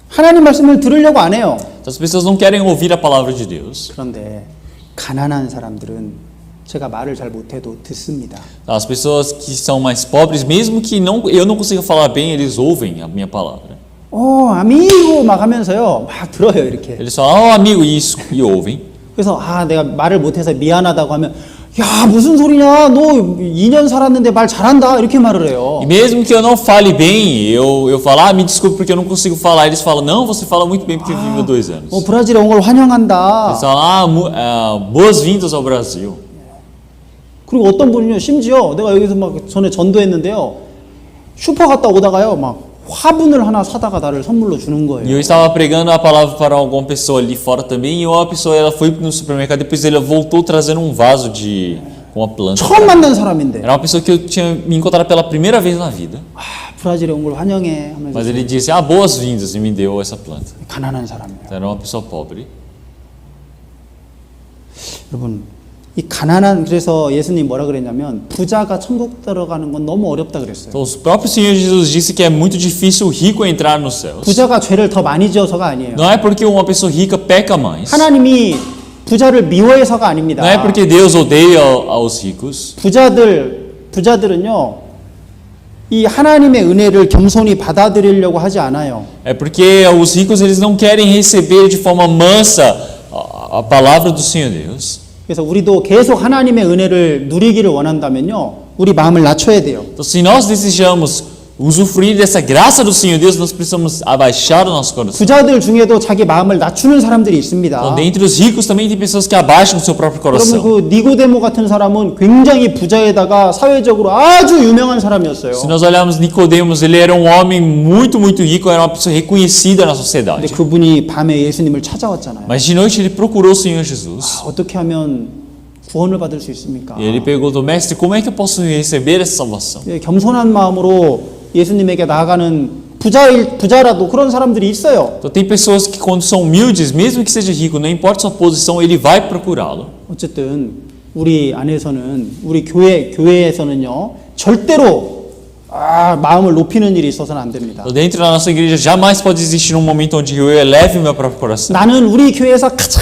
하나님 말씀을 들으려고 안 해요. Então as pessoas não querem ouvir a palavra de Deus. 그런데 가난한 사람들은 제가 말을 잘 못해도 듣습니다. As pessoas que são mais pobres, mesmo que eu não consiga falar bem, eles ouvem a minha palavra. 아미고 막 하면서요, 막 들어요 이렇게. Eles falam, amigo, isso, e ouvem. 그래서 내가 말을 못해서 미안하다고 하면, 야 무슨 소리냐, 너 2년 살았는데 말 잘한다 이렇게 말을 해요. E mesmo que eu não fale bem, eu falo, me desculpe porque eu não consigo falar. Eles falam, não, você fala muito bem porque vive há 2 anos. 브라질에 온 걸 환영한다. Eles falam, boas-vindas ao Brasil. 그리고 어떤 분은요, 심지어 내가 여기서 막 전에 전도했는데요, 슈퍼 갔다 오다가요, 막 화분을 하나 사다가 나를 선물로 주는 E 거예요. eu estava pregando a palavra para alguma pessoa ali fora também, e uma pessoa ela foi no supermercado, depois ela voltou trazendo um vaso com uma planta. 처음 만난 사람인데, Era uma pessoa que eu tinha me encontrado pela primeira vez na vida. 브라질에 온 걸 환영해 하면서 Mas ele disse, boas-vindas, e me deu essa planta. 가난한 사람이에요. Então, era uma pessoa pobre. 여러분, 이 그래서 예수님 뭐라 그랬냐면, 부자가 천국 들어가는 건 너무 어렵다 그랬어요. Então, o próprio Senhor Jesus disse que é muito difícil o rico entrar nos céus. 부자가 죄를 더 많이 지어서가 아니에요. Não é porque uma pessoa rica peca mais. 하나님이 부자를 미워해서가 아닙니다. Não é porque Deus odeia aos ricos. 부자들은요, 이 하나님의 은혜를 겸손히 받아들이려고 하지 않아요. É porque os ricos eles não querem receber de forma mansa a palavra do Senhor Deus. 그래서 우리도 계속 하나님의 은혜를 누리기를 원한다면요, 우리 마음을 낮춰야 돼요. Então, se nós desejamos usufruir dessa graça do Senhor Deus, nós precisamos abaixar o nosso coração. 부자들 중에도 자기 마음을 낮추는 사람들이 있습니다. Então, dentre os ricos também tem pessoas que abaixam o seu próprio 여러분, coração. 그 니고데모 같은 사람은 굉장히 부자에다가 사회적으로 아주 유명한 사람이었어요. Se nós olharmos Nicodemos, ele era um homem muito rico, era uma pessoa reconhecida na 근데 sociedade. 그분이 밤에 예수님을 찾아왔잖아요. Mas de noite ele procurou o Senhor Jesus. 어떻게 하면 구원을 받을 수 있습니까? E ele perguntou, mestre, como é que eu posso receber essa salvação? 겸손한 마음으로 예수님에게 나아가는 부자라도 그런 사람들이 있어요. Então tem pessoas que quando são humildes, mesmo que seja rico, não importa sua posição, ele vai procurá-lo. 어쨌든 우리 교회에서는요, 절대로 마음을 높이는 일이 있어서는 안 됩니다. Então, dentro da nossa igreja jamais pode existir um momento onde eu eleve o meu próprio coração. 나는 우리 교회에서 가장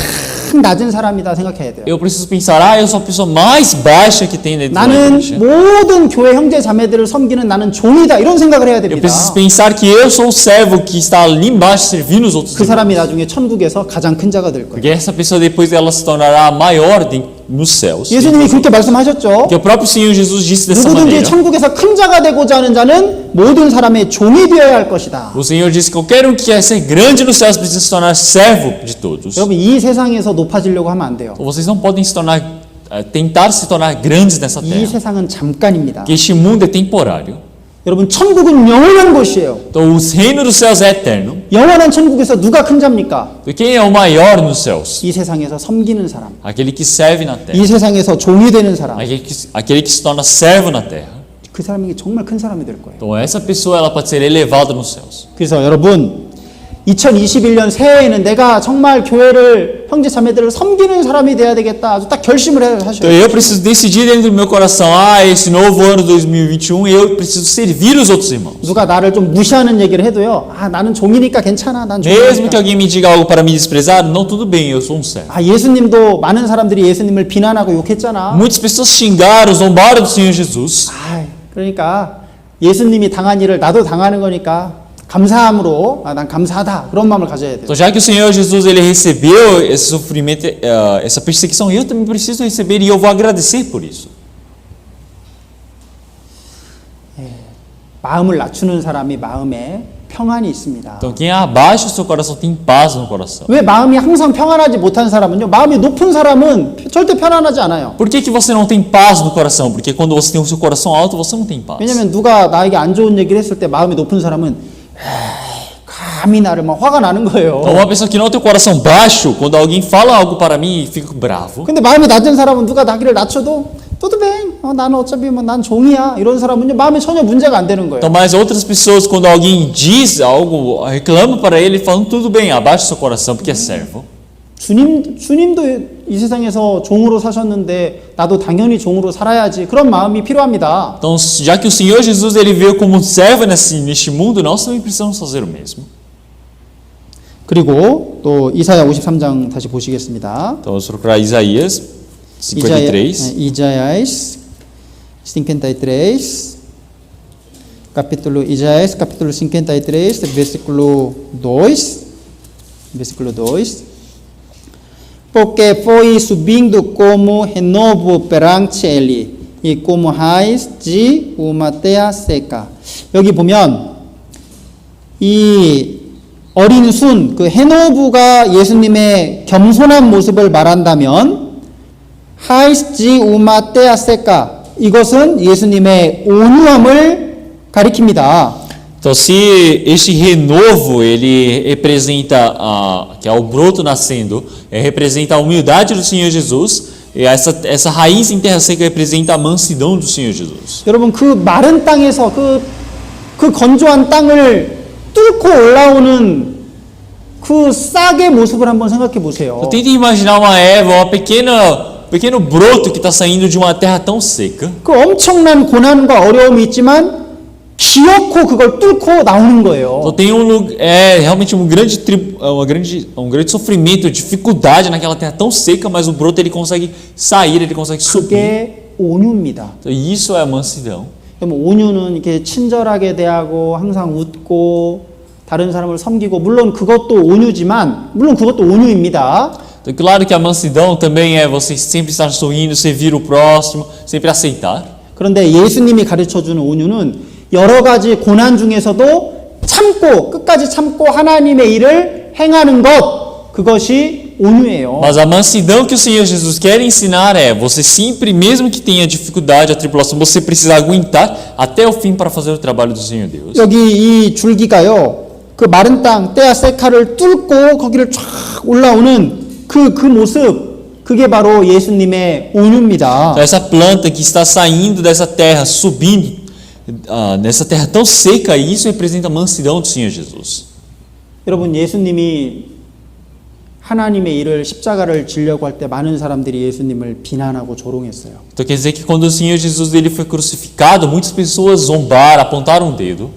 낮은 사람이다 생각해야 돼요. Eu preciso pensar, eu sou a pessoa mais baixa que tem dentro da 나는 igreja. 모든 교회 형제 자매들을 섬기는 나는 종이다 이런 생각을 해야 Eu 됩니다. preciso pensar que eu sou o servo que está ali embaixo servindo os outros. 그 사람이 나중에 천국에서 가장 큰 자가 될 거예요. Porque essa pessoa depois ela se tornará a maior nos céus. 예수님이 그렇게 말씀하셨죠. Que o próprio Senhor Jesus disse dessa 누구든지 maneira. 천국에서 큰 자가 되고자 하는 자는 모든 사람의 종이 되어야 할 것이다. O Senhor disse que qualquer um que quer ser grande nos céus precisa se tornar servo de todos. 여러분, 이 세상에서 높아지려고 하면 안 돼요. Então, vocês não podem se tornar tentar se tornar grandes nessa 이 terra. 세상은 잠깐입니다. Que este mundo é temporário. 여러분, 천국은 영원한 곳이에요. Então, o reino dos céus é eterno. 영원한 천국에서 누가 큰 자입니까? E quem é o maior nos céus? 이 세상에서 섬기는 사람, Aquele que serve na terra. 이 세상에서 종이 되는 사람, Aquele que se torna servo na terra. 그 사람이 정말 큰 사람이 될 거예요. Então, essa pessoa ela pode ser elevada nos céus. 그래서 여러분, 2021년 새해에는 내가 정말 교회를, 형제 자매들을 섬기는 사람이 돼야 되겠다. 아주 딱 결심을 Então, 하셔요. eu preciso decidir dentro do meu coração, esse novo ano 2021, eu preciso servir os outros irmãos. 누가 나를 좀 무시하는 얘기를 해도요. 아, 나는 종이니까 괜찮아. 난 Mesmo que 종이니까. alguém me diga algo para me desprezar, não, tudo bem, eu sou um servo. 아, 예수님도 많은 사람들이 예수님을 비난하고 욕했잖아. Muitas pessoas xingaram, zombaram do Senhor Jesus. 아, 그러니까 예수님이 당한 일을 나도 당하는 거니까 감사함으로, 아, 난 감사하다. 그런 마음을 가져야 돼요. Então, já que o Senhor Jesus ele recebeu esse sofrimento, essa perseguição, eu também preciso receber e eu vou agradecer por isso. 마음을 낮추는 사람이 마음에 평안이 있습니다. Então, quem abaixa o seu coração tem paz no coração. 왜 마음이 항상 평안하지 못한 사람은요? 마음이 높은 사람은 절대 편안하지 않아요. Por que você não tem paz no coração? Porque quando você tem o seu coração alto, você não tem paz. 왜냐면 누가 나에게 안 좋은 얘기를 했을 때 마음이 높은 사람은 감히 나를 막 화가 나는 거예요. Então, uma pessoa que não tem o coração baixo, quando alguém fala algo para mim, fica bravo. 근데 마음이 낮은 사람은 누가 나기를 낮춰도 tudo bem. 나는 어차피 뭐 난 종이야. 이런 사람은요 마음에 전혀 문제가 안 되는 거예요. Então, mas outras pessoas, quando alguém diz algo, reclama para ele, falam, tudo bem, abaixa o seu coração, porque é servo. 주님도 이 세상에서 종으로 사셨는데 나도 당연히 종으로 살아야지. 그런 마음이 필요합니다. Então, já que o Senhor Jesus ele veio como um servo neste mundo, nós também precisamos fazer o mesmo. 그리고 또 이사야 53장 다시 보시겠습니다. Então, vamos procurar Isaías 53. Isaías 53, Isaías capítulo 53, versículo 2, porque foi subindo como renovo perante ele e como raiz de uma terra seca. 여기 보면 이 어린 순, 그 헤노부가 예수님의 겸손한 모습을 말한다면 하이스지 우마테아 세카, 이것은 예수님의 온유함을 가리킵니다. Então, se este renovo ele representa que é o broto nascendo, representa a humildade do Senhor Jesus, e essa raiz em terra seca representa a mansidão do Senhor Jesus. 여러분, 그 마른 땅에서 그 건조한 땅을 뚫고 올라오는 그 싹의 모습을 한번 생각해 보세요. Então, tente imaginar uma erva, pequeno broto que está saindo de uma terra tão seca. 그 엄청난 고난과 어려움이 있지만 기어코 그걸 뚫고 나오는 거예요. Então, tem realmente um grande sofrimento, dificuldade naquela terra tão seca, mas o broto ele consegue sair, ele consegue subir. 그게 온유입니다. Então, isso é a mansidão. 온유는 이렇게 친절하게 대하고 항상 웃고 다른 사람을 섬기고, 물론 그것도 온유입니다. Então, claro que a mansidão também é você sempre estar sorrindo, servir o próximo, sempre aceitar. 그런데 예수님이 가르쳐주는 온유는 여러 가지 고난 중에서도 끝까지 참고 하나님의 일을 행하는 것, 그것이 온유예요. Mas a mansidão que o Senhor Jesus quer ensinar é você sempre, mesmo que tenha dificuldade, a tribulação, você precisa aguentar até o fim para fazer o trabalho do Senhor Deus. 여기 이 줄기가요, 그 마른 땅 때아 세카를 뚫고 거기를 쫙 올라오는 그 모습, 그게 바로 예수님의 온유입니다. Então, essa planta que está saindo dessa terra, subindo nessa terra tão seca, isso representa a mansidão do Senhor Jesus. 여러분, 예수님이 하나님의 일을 십자가를 지려고 할 때 많은 사람들이 예수님을 비난하고 조롱했어요. Então quer dizer que quando o Senhor Jesus ele foi crucificado, muitas pessoas zombaram, apontaram um dedo.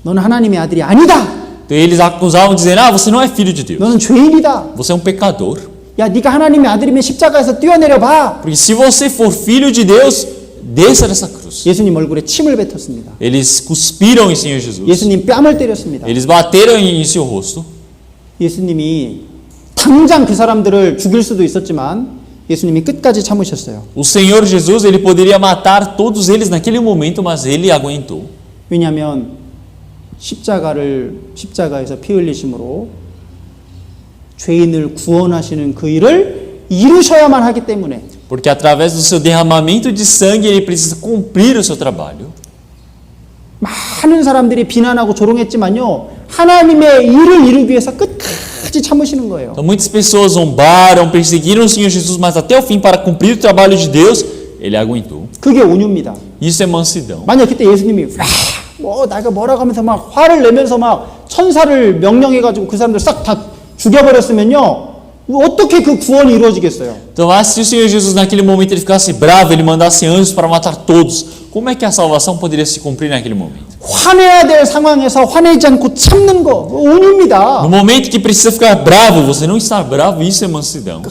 너는 하나님의 아들이 아니다. Então eles acusavam dizendo: você não é filho de Deus. 너는 죄인이다. Você é um pecador. 야, 네가 하나님의 아들이면 십자가에서 뛰어내려 봐. Porque se você for filho de Deus, desça dessa cruz. 예수님 얼굴에 침을 뱉었습니다. Eles cuspiram em Senhor Jesus. 예수님 뺨을 때렸습니다. Eles bateram em seu rosto. 예수님이 당장 그 사람들을 죽일 수도 있었지만 예수님이 끝까지 참으셨어요. O Senhor Jesus ele poderia matar todos eles naquele momento, mas ele aguentou. 왜냐하면 십자가에서 피 흘리심으로 죄인을 구원하시는 그 일을 이루셔야만 하기 때문에 Porque através do seu derramamento de sangue, ele precisa cumprir o seu trabalho. 많은 사람들이 비난하고 조롱했지만요. 하나님의 일을 이루기 위해서 끝까지 참으시는 거예요. Então, muitas pessoas zombaram, perseguiram o Senhor Jesus, mas até o fim, para cumprir o trabalho de Deus, ele aguentou. 그게 온유입니다. Isso é mansidão. 만약 그때 예수님이 내가 뭐라고 하면서 막 화를 내면서 막 천사를 명령해가지고 그 사람들 싹 다 죽여버렸으면요. 어떻게 그 구원이 이루어지겠어요? Então, se o Senhor Jesus naquele momento ele ficasse bravo, ele mandasse anjos para matar todos, como é que a salvação poderia se cumprir naquele momento? 화내야 될 상황에서 화내지 않고 참는 거 온유입니다. No momento que precisa ficar bravo, você não está bravo, isso é mansidão.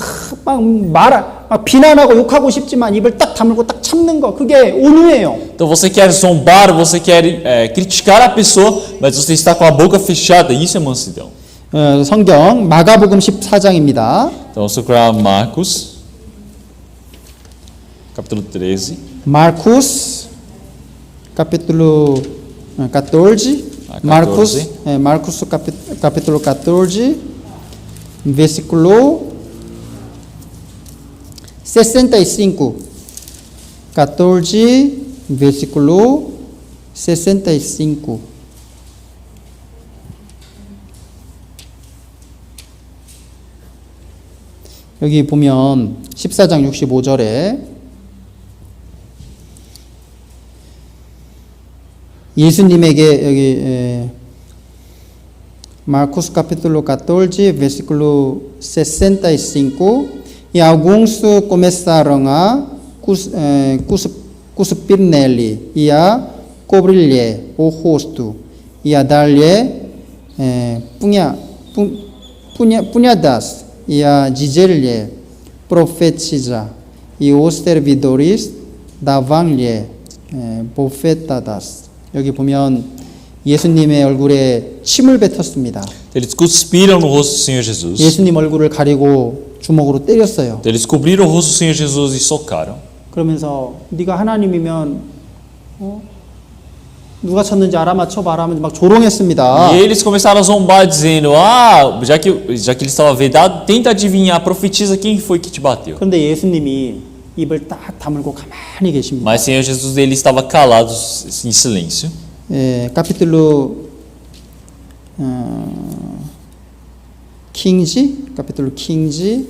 막 비난하고 욕하고 싶지만 입을 딱 다물고 딱 참는 거 그게 온유예요. Então você quer zombar, você quer criticar a pessoa, mas você está com a boca fechada, isso é mansidão. 성경 마가복음 14장입니다. Então vamos procurar Marcos, capítulo 13. Marcos, capítulo 14. Marcos, capítulo 14, versículo 65. 14, versículo 65. 여기 보면 14장 65절에 예수님에게 여기 Marcos capítulo 14, versículo 65 e alguns começaram a cuspir nele e a cobrir-lhe o rosto e a dar-lhe punhadas e a dizer-lhe profetiza e os servidores davam-lhe bofetadas. 여기 보면 예수님의 얼굴에 침을 뱉었습니다. Eles cuspiram no rosto do Senhor Jesus. 예수님 얼굴을 가리고 주먹으로 때렸어요. Eles cobriram o rosto do Senhor Jesus e socaram. 그러면서 네가 하나님이면 누가 쳤는지 알아맞혀 봐라 하면서 막 조롱했습니다. E eles começaram a zombar dizendo: já que ele estava vedado, tenta adivinhar, profetiza quem foi que te bateu. 그런데 예수님이 입을 딱 다물고 가만히 계십니다. Mas o Senhor Jesus ele estava calado em silêncio. capítulo 15, capítulo 15,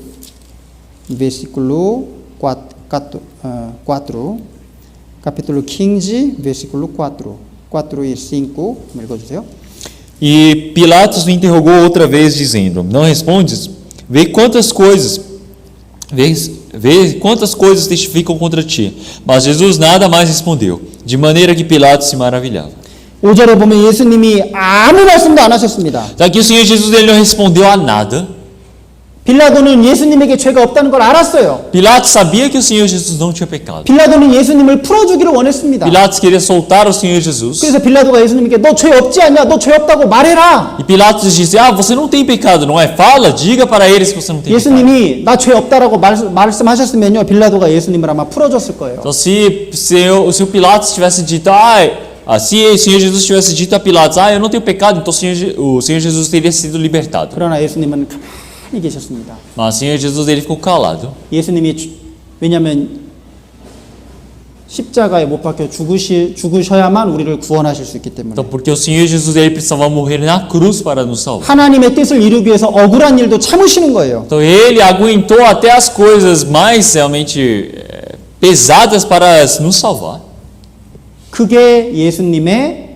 versículo 4. Capítulo 15, versículo 4 e 5. 읽어주세요. E Pilatos o interrogou outra vez, dizendo: Não respondes? Vê quantas coisas testificam contra ti. Mas Jesus nada mais respondeu, de maneira que Pilatos se maravilhava. 5절에 보면 예수님이 아무 말씀도 안 하셨습니다. Daqui o Senhor Jesus ele não respondeu a nada. 빌라도는 예수님에게 죄가 없다는 걸 알았어요. Pilatos sabia que o Senhor Jesus não tinha pecado. 빌라도는 예수님을 풀어주기를 원했습니다. Pilatos queria soltar o Senhor Jesus. 그래서 빌라도가 예수님께 너 죄 없지 않냐? 너 죄 없다고 말해라. E Pilatos disse: você não tem pecado, não é? Fala, diga para eles que você não tem pecado. 예수님이 나 죄 없다라고 말씀하셨으면요, 빌라도가 예수님을 아마 풀어줬을 거예요. Então se o Pilatos tivesse dito, se o Senhor Jesus tivesse dito a Pilatos, eu não tenho pecado, então o Senhor Jesus teria sido libertado. 그러나 예수님은 가만히 계셨습니다. Mas o Senhor Jesus ele ficou calado. 예수님이 왜냐하면 십자가에 못 박혀 죽으셔야만 우리를 구원하실 수 있기 때문에. Então porque o Senhor Jesus ele precisava morrer na cruz para nos salvar. 하나님의 뜻을 이루기 위해서 억울한 일도 참으시는 거예요. Então ele aguentou até as coisas mais realmente pesadas para nos salvar. 그게 예수님의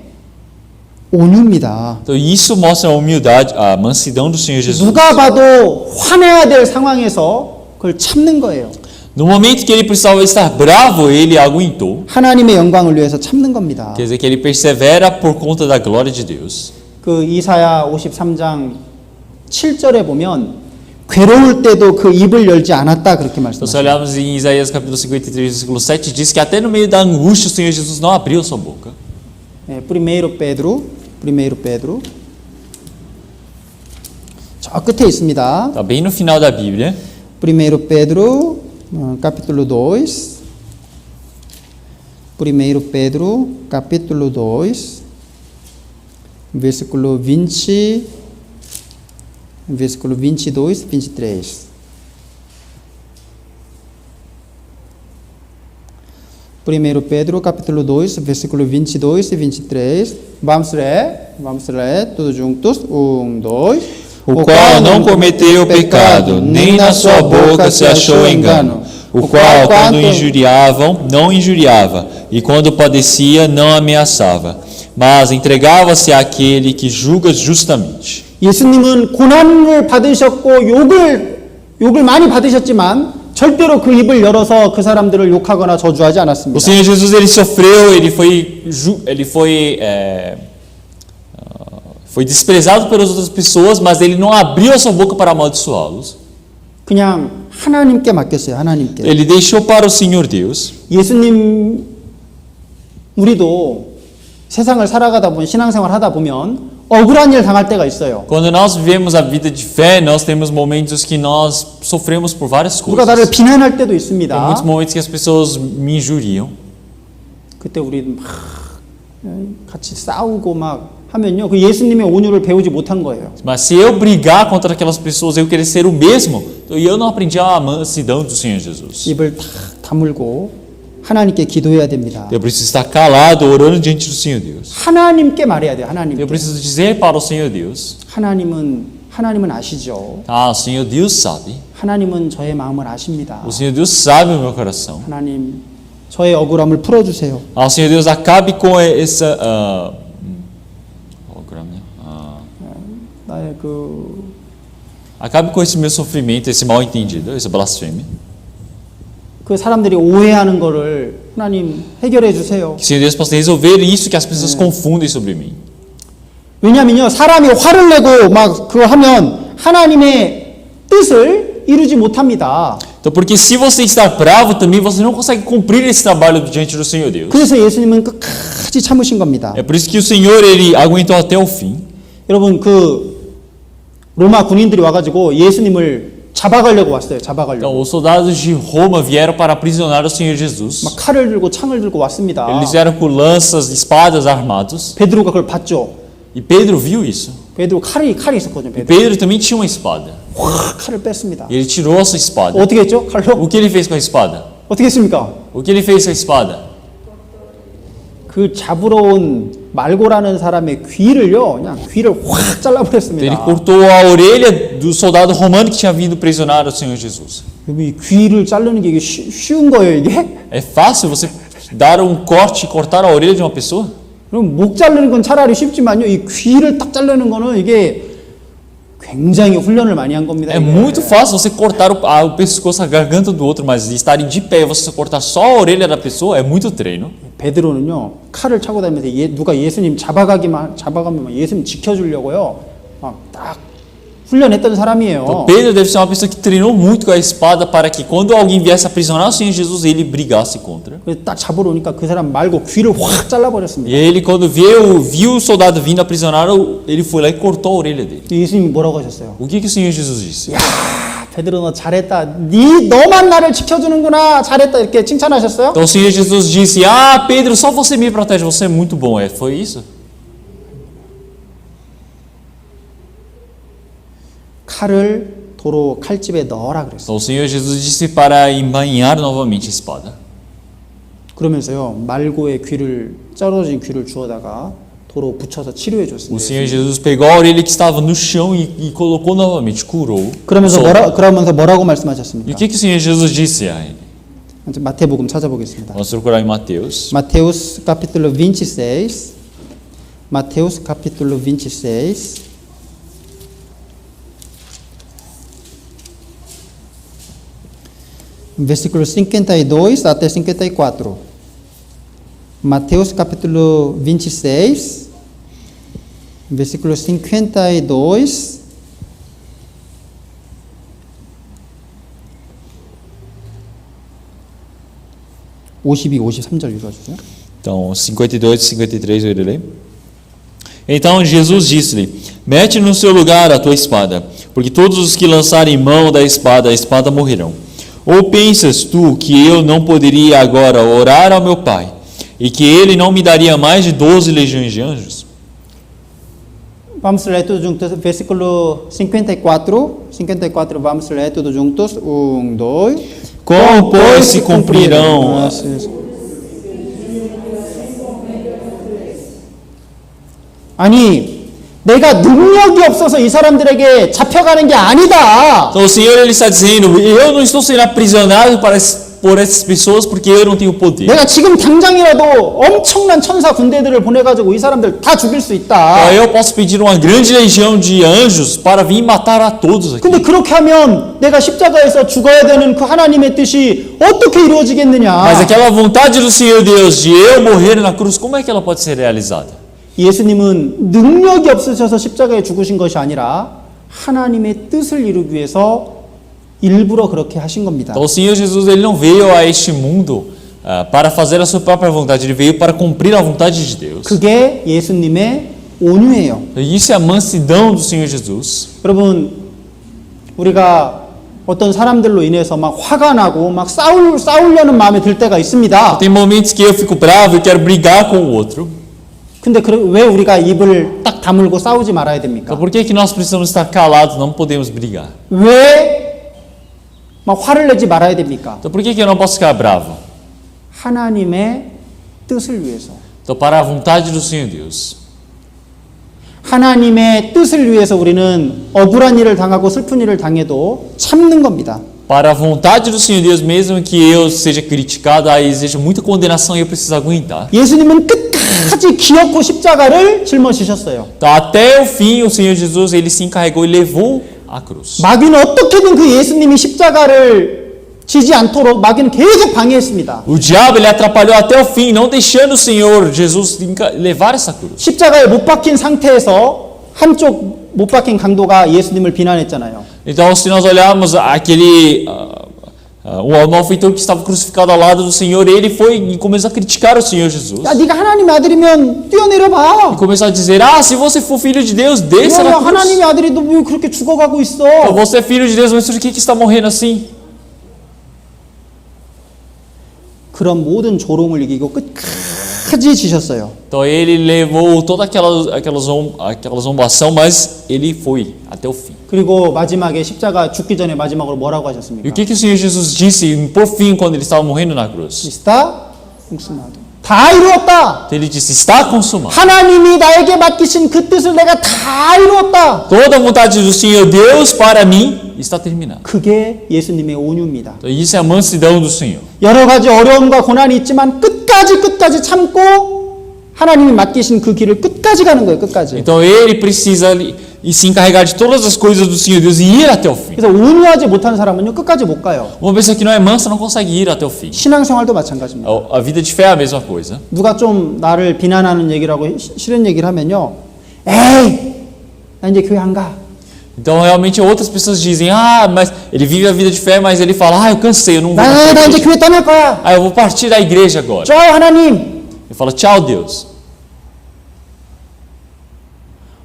온유입니다. Então isso mostra a humildade, a mansidão do Senhor Jesus. 누가 봐도 화내야 될 상황에서 그걸 참는 거예요. No momento que ele precisava estar bravo, ele aguentou. 하나님의 영광을 위해서 참는 겁니다. Quer dizer que ele persevera por conta da glória de Deus. 그 이사야 53장 7절에 보면 괴로울 때도 그 입을 열지 않았다 그렇게 Então, se 말씀하셨어요. olharmos em Isaías capítulo 53, versículo 7, diz que até no meio da angústia o Senhor Jesus não abriu sua boca. Primeiro Pedro 저 끝에 있습니다. Está bem no final da Bíblia. Primeiro Pedro capítulo 2. Primeiro Pedro capítulo 2 versículo 20 versículo 22, 23. 1 Pedro capítulo 2, versículo 22 e 23. Vamos ler todos juntos. 1, 2. O qual não cometeu pecado, nem na sua boca se achou engano. O qual, quando injuriavam, não injuriava, e quando padecia, não ameaçava, mas entregava-se àquele que julga justamente. 예수님은 고난을 받으셨고 욕을 많이 받으셨지만 절대로 그 입을 열어서 그 사람들을 욕하거나 저주하지 O 않았습니다. Senhor Jesus, ele sofreu, foi desprezado pelas outras pessoas, mas ele não abriu a sua boca para amaldiçoá-los. 그냥 하나님께 맡겼어요. 하나님께. Ele deixou para o Senhor Deus. 예수님 우리도 세상을 살아가다 보면 신앙생활 하다 보면 억울한 일 당할 때가 있어요. Quando nós vivemos a vida de fé, nós temos momentos que nós sofremos por várias 누가 나를 coisas. 비난할 때도 Tem 있습니다. muitos momentos que as pessoas me injuriam. 그때 우리 막 같이 싸우고 막 하면요. 그 예수님의 온유를 배우지 못한 거예요. Mas se eu brigar contra aquelas pessoas, eu querer ser o mesmo, eu não aprendi a mansidão do Senhor Jesus. 입을 탁 다물고 하나님께 기도해야 됩니다. Eu preciso estar calado, orando diante do Senhor Deus. 하나님께 말해야 돼요. Eu 하나님께. preciso dizer para o Senhor Deus. 하나님은 아시죠. Ah, o Senhor Deus sabe. 하나님은 저의 마음을 아십니다. O Senhor Deus sabe o meu coração. 하나님 저의 억울함을 풀어주세요. Ah, o Senhor Deus acabe com essa 나의 acabe com esse meu sofrimento, esse mal entendido, essa blasfêmia. 그 사람들이 오해하는 거를 하나님 해결해 주세요. Que o Senhor Deus possa resolver isso que as pessoas confundem sobre mim. 왜냐하면요 사람이 화를 내고 막 그거 하면 하나님의 뜻을 이루지 못합니다. Então, porque se você está bravo também, você não consegue cumprir esse trabalho diante do Senhor Deus. 그래서 예수님은 끝까지 참으신 겁니다. É por isso que o Senhor, ele aguentou até o fim. 여러분 로마 군인들이 와가지고 예수님을 잡아가려고 왔어요. 잡아가려고. Então, os soldados de Roma vieram para aprisionar o Senhor Jesus. 막 칼을 들고 창을 들고 왔습니다. Eles vieram com lanças, espadas, armados. 베드로가 그걸 봤죠. E Pedro viu isso. 베드로 칼이 있었거든요. E 베드로. Pedro também tinha uma espada. 확 칼을 뺐습니다. E ele tirou a sua espada. 어떻게 했죠? 칼로? O que ele fez com a espada? 어떻게 했습니까? O que ele fez com a espada? 그 잡으러 온 말고라는 사람의 귀를요, 그냥 귀를 확 Ele 잘라버렸습니다. cortou a orelha do soldado romano que tinha vindo prisionar o Senhor Jesus. 이 귀를 자르는 게 이게 쉬운 거예요, 이게? É fácil você dar um corte e cortar a orelha de uma pessoa? 그럼 목 자르는 건 차라리 쉽지만요, 이 귀를 딱 자르는 거는 이게 굉장히 훈련을 많이 한 겁니다. É 이게. muito fácil você cortar o pescoço, a garganta do outro, mas estarem de pé e você cortar só a orelha da pessoa é muito treino. 베드로는요, 칼을 차고 다니면서 누가 예수님 잡아가면 예수님 지켜주려고요, 막 딱 훈련했던 사람이에요. Então, Pedro deve ser uma pessoa que treinou muito com a espada para que quando alguém viesse aprisionar o Senhor Jesus, ele brigasse contra. 그래서 딱 잡으러 오니까 그 사람 말고 귀를 확 잘라버렸습니다. E ele, quando viu o soldado vindo aprisionar, ele foi lá e cortou a orelha dele. 예수님이 뭐라고 하셨어요? O que o Senhor Jesus disse? 야, 베드로 너 잘했다. 너만 나를 지켜주는구나. 잘했다. 이렇게 칭찬하셨어요? Então o Senhor Jesus disse: Ah, Pedro, só você me protege, você é muito bom. Foi isso? 칼을 도로 칼집에 넣어라 그랬어요. Então o Senhor Jesus disse para embainhar novamente a espada. 그러면서요, 말고의 자르진 귀를 주워다가 도로 붙여서 치료해 O 줬습니다. Senhor Jesus pegou a orelha que estava no chão e colocou novamente, curou. 그러면서 뭐라고 말씀하셨습니까? E o que o Senhor Jesus disse a ele? 마태복음 찾아보겠습니다. Vamos procurar em Mateus. Mateus capítulo 26. Mateus capítulo 26. Versículos 52 até 54. Mateus capítulo 26, versículos 52 52, 53절 읽어주세요. Então, 52 e 53 eu irei ler. Então Jesus disse-lhe: Mete no seu lugar a tua espada, porque todos os que lançarem mão da espada, a espada morrerão. Ou pensas tu que eu não poderia agora orar ao meu Pai, e que ele não me daria mais de 12 legiões de anjos? Vamos ler todos juntos, versículo 54, vamos ler todos juntos, 1, 2. Como, pois, se cumprirão 아니, 내가 능력이 없어서 이 사람들에게 잡혀가는 게 아니다. Então o Senhor ele está dizendo, eu não estou sendo aprisionado por essas pessoas porque eu não tenho poder. 내가 지금 당장이라도 엄청난 천사 군대들을 보내가지고 이 사람들 다 죽일 수 있다. Eu posso pedir uma grande legião de anjos para vir matar a todos aqui. 근데 그렇게 하면 내가 십자가에서 죽어야 되는 그 하나님의 뜻이 어떻게 이루어지겠느냐? Mas aquela vontade do Senhor Deus de eu morrer na cruz, como é que ela pode ser realizada? 예수님은 능력이 없으셔서 십자가에 죽으신 것이 아니라 하나님의 뜻을 이루기 위해서 일부러 그렇게 하신 겁니다. Então o Senhor Jesus ele não veio a este mundo para fazer a sua própria vontade, ele veio para cumprir a vontade de Deus. 그게 예수님의 온유예요. Isso é a mansidão do Senhor Jesus. 여러분, 우리가 어떤 사람들로 인해서 막 화가 나고 막 싸우려는 마음이 들 때가 있습니다. Tem momentos que eu fico bravo e quero brigar com o outro. 근데 왜 우리가 입을 딱 다물고 싸우지 말아야 Então 됩니까? por que nós precisamos estar calados, não podemos brigar? 왜 막 화를 내지 말아야 됩니까? Então por que eu não posso ficar bravo? 하나님의 뜻을 위해서. Então para a vontade do Senhor Deus. 하나님의 뜻을 위해서 우리는 억울한 일을 당하고 슬픈 일을 당해도 참는 겁니다. Para a vontade do Senhor Deus, mesmo que eu seja criticado, aí existe muita condenação e eu preciso aguentar. 예수님은 끝까지 기어코 십자가를 짊어지셨어요. Então até o fim o Senhor Jesus ele se encarregou e levou a cruz. 마귀는 어떻게든 그 예수님이 십자가를 지지 않도록 마귀는 계속 방해했습니다. O diabo ele atrapalhou até o fim, não deixando o Senhor Jesus levar essa cruz. 십자가에 못 박힌 상태에서 한쪽 못 박힌 강도가 예수님을 비난했잖아요. Então se nós olharmos aquele o malfeitor que estava crucificado ao lado do Senhor, ele foi e começou a criticar o Senhor Jesus. 야, 네가 하나님의 아들이면 뛰어내려 E 봐. começou a dizer: "Ah, se você for filho de Deus, desça 야, na cruz." 하나님의 아들이 너 왜 그렇게 죽어가고 있어? Então, você é filho de Deus, mas por que está morrendo assim? 그런 모든 조롱을 이기고 끝까지 지셨어요. Então ele levou toda aquela zombação, mas ele foi até o fim. 그리고 마지막에 십자가 죽기 전에 마지막으로 뭐라고 E 하셨습니까? o que o Senhor Jesus disse por fim quando ele estava morrendo na cruz? está consumado. 다 이루었다. Ele disse: "Está consumado." 하나님이 나에게 맡기신 그 뜻을 내가 다 이루었다. Toda a vontade do Senhor Deus para mim está terminada. 그게 예수님의 온유입니다. Então, isso é a mansidão do Senhor. 여러 가지 어려움과 고난이 있지만 끝까지 참고 하나님이 맡기신 그 길을 끝까지 가는 거예요. 끝까지. Então ele precisa se encarregar de todas as coisas do Senhor Deus e ir até o fim. 그래서 온유하지 못하는 사람은요 끝까지 못 가요. Uma pessoa que não é mansa não consegue ir até o fim. 신앙생활도 마찬가지입니다. A vida de fé é a mesma coisa. 누가 좀 나를 비난하는 얘기라고 싫은 얘기를 하면요, 에이, 나 이제 교회 안 가. Então realmente outras pessoas dizem: "Ah, mas ele vive a vida de fé, mas ele fala: "Ah, eu cansei, eu não vou mais pra 나 이제 igreja. 교회 떠날 거야. Ah, eu vou partir da igreja agora." 좋아요 하나님. Ele fala: "Tchau, Deus."